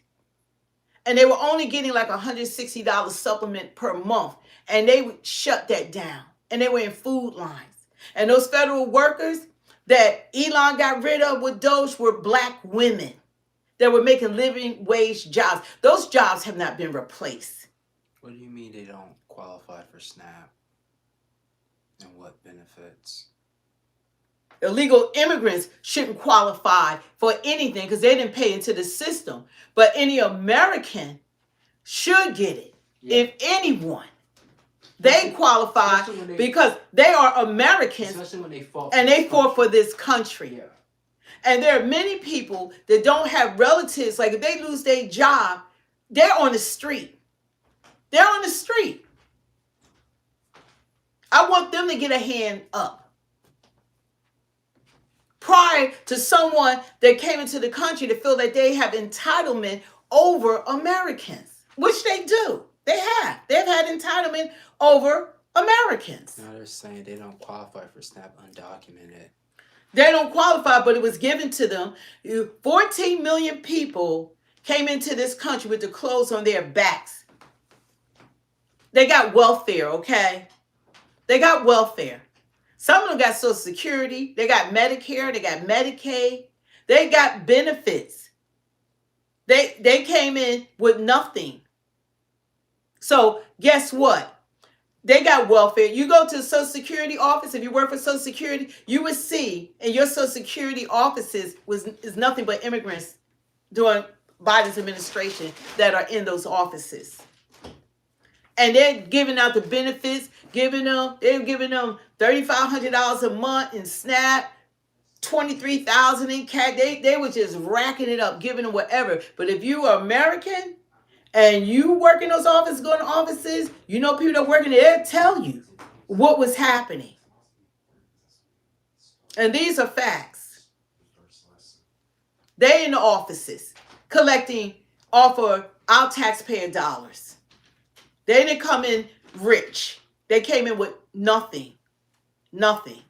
And they were only getting like $160 supplement per month. And they would shut that down. And they were in food lines. And those federal workers that Elon got rid of with Doge were black women that were making living wage jobs. Those jobs have not been replaced. What do you mean they don't qualify for SNAP? And what benefits? Illegal immigrants shouldn't qualify for anything because they didn't pay into the system. But any American should get it. Yeah. If anyone, they qualify because they are Americans. Especially when they fought. And they fought for this country. Yeah. And there are many people that don't have relatives. Like if they lose their job, they're on the street. They're on the street. I want them to get a hand up. Prior to someone that came into the country to feel that they have entitlement over Americans, which they do. They have. They've had entitlement over Americans. Now they're saying they don't qualify for SNAP undocumented. They don't qualify, but it was given to them. 14 million people came into this country with the clothes on their backs. They got welfare, okay? They got welfare. Some of them got Social Security. They got Medicare. They got Medicaid. They got benefits. They came in with nothing. So guess what? They got welfare. You go to the Social Security office, if you work for Social Security, you would see in your Social Security offices is nothing but immigrants during Biden's administration that are in those offices. And they're giving out the benefits, they're giving them $3,500 a month in SNAP, $23,000 in cash. They were just racking it up, giving them whatever. But if you are American and you work in those offices, going to offices, you know people that work in there, they'll tell you what was happening. And these are facts. They in the offices collecting off of our taxpayer dollars. They didn't come in rich. They came in with nothing. Nothing.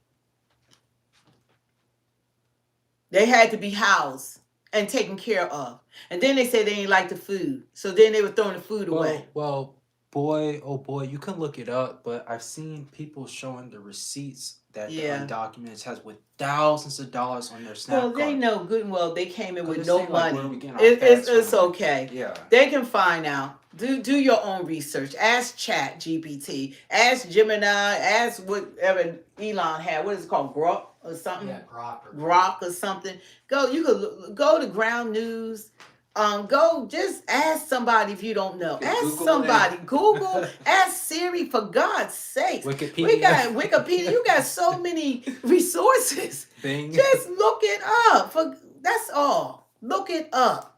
They had to be housed and taken care of. And then they say they didn't like the food. So then they were throwing the food away. Well, boy, oh boy, you can look it up, but I've seen people showing the receipts that the undocumented has with thousands of dollars on their SNAP card. They know good and well they came in with no money. Like, it's okay. Yeah. They can find out. Do your own research. Ask ChatGPT. Ask Gemini. Ask whatever Elon had. What is it called? Grok or something? Yeah, Grok or something. You could go to Ground News. Go just ask somebody if you don't know. Ask Google somebody. Google. Ask Siri, for God's sake. Wikipedia. We got Wikipedia. You got so many resources. Bing. Just look it up. That's all. Look it up.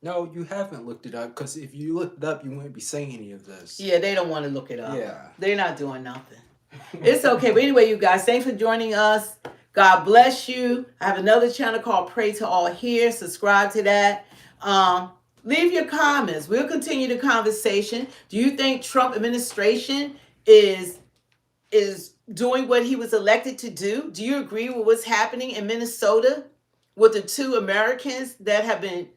No, you haven't looked it up, because if you looked it up, you wouldn't be saying any of this. Yeah, they don't want to look it up. Yeah. They're not doing nothing. It's okay. But anyway, you guys, thanks for joining us. God bless you. I have another channel called Pray to All Here. Subscribe to that. Leave your comments. We'll continue the conversation. Do you think Trump administration is doing what he was elected to do? Do you agree with what's happening in Minnesota with the 2 Americans that have been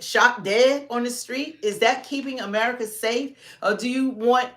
shot dead on the street? Is that keeping America safe? Or do you want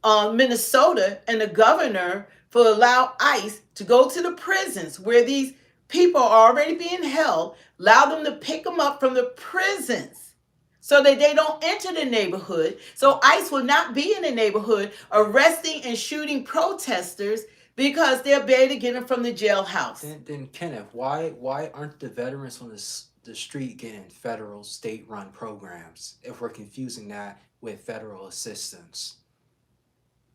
Minnesota and the governor to allow ICE to go to the prisons where these people are already being held, allow them to pick them up from the prisons so that they don't enter the neighborhood, so ICE will not be in the neighborhood arresting and shooting protesters because they're able to get them from the jailhouse? Then Kenneth, why aren't the veterans on the street getting federal state-run programs if we're confusing that with federal assistance?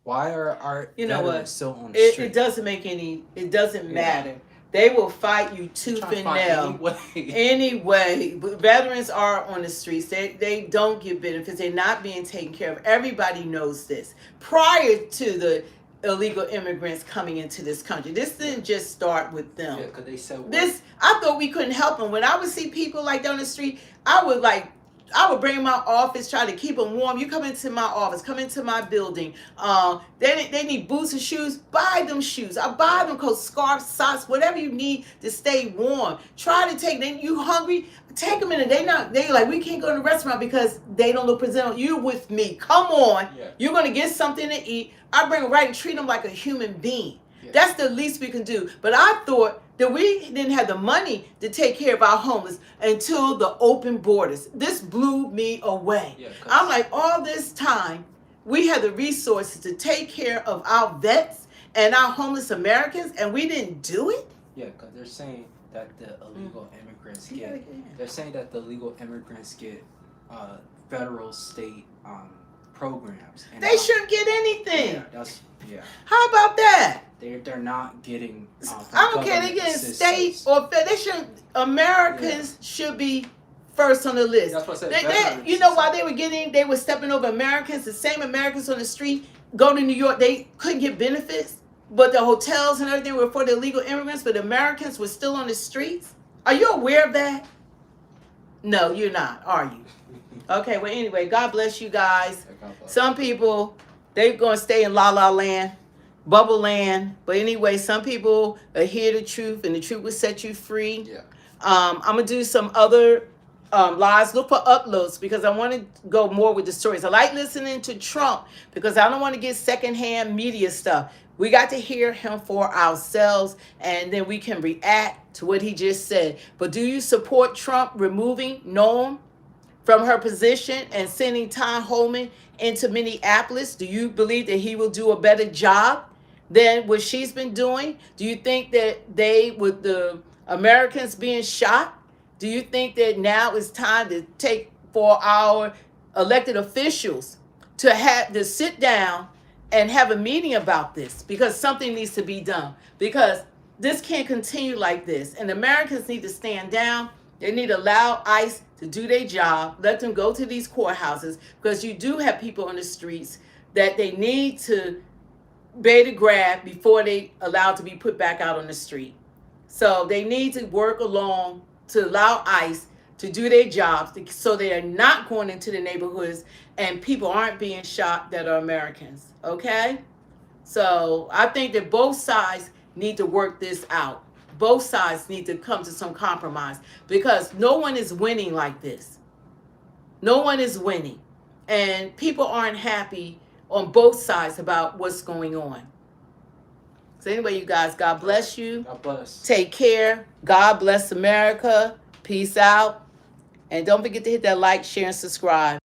Why are veterans still on the street? It doesn't matter. They will fight you tooth and nail. Anyway, but veterans are on the streets. They don't get benefits. They're not being taken care of. Everybody knows this. Prior to the illegal immigrants coming into this country. This didn't just start with them. Yeah, because they said This, I thought we couldn't help them. When I would see people like down the street, I would bring my office, try to keep them warm. You come into my office, come into my building. They need boots and shoes. Buy them shoes. I buy them coats, scarves, socks, whatever you need to stay warm. Try to take them. You hungry? Take them in. They like, we can't go to the restaurant because they don't look presentable. You with me? Come on. Yeah. You're gonna get something to eat. I bring them right and treat them like a human being. Yeah. That's the least we can do. But I thought that we didn't have the money to take care of our homeless until the open borders. This blew me away. Yeah, I'm like, all this time, we had the resources to take care of our vets and our homeless Americans, and we didn't do it? Yeah, because they're saying that the illegal immigrants they're saying that the illegal immigrants get federal, state programs. And They shouldn't get anything. Yeah. How about that? They're not getting. I don't care. They get state or fed. They shouldn't. Americans should be first on the list. That's what I said. You know why they were stepping over Americans. The same Americans on the street go to New York. They couldn't get benefits, but the hotels and everything were for the illegal immigrants. But the Americans were still on the streets. Are you aware of that? No, you're not. Are you? Okay. Well, anyway, God bless you guys. Some people, they're gonna stay in La La Land. Bubble land. But anyway, some people hear the truth, and the truth will set you free. Yeah. I'm gonna do some other lives. Look for uploads because I want to go more with the stories. I like listening to Trump because I don't want to get secondhand media stuff. We got to hear him for ourselves, and then we can react to what he just said. But do you support Trump removing Noam from her position and sending Tom Holman into Minneapolis? Do you believe that he will do a better job than what she's been doing? Do you think that with the Americans being shot, do you think that now it's time to take for our elected officials to sit down and have a meeting about this? Because something needs to be done. Because this can't continue like this. And Americans need to stand down. They need to allow ICE to do their job. Let them go to these courthouses, because you do have people on the streets that they need to be able to grab before they allowed to be put back out on the street. So they need to work along to allow ICE to do their jobs, so they are not going into the neighborhoods and people aren't being shot that are Americans. Okay? So I think that both sides need to work this out. Both sides need to come to some compromise, because no one is winning like this. No one is winning. And people aren't happy on both sides about what's going on. So anyway, you guys, God bless you. God bless. Take care. God bless America. Peace out. And don't forget to hit that like, share, and subscribe.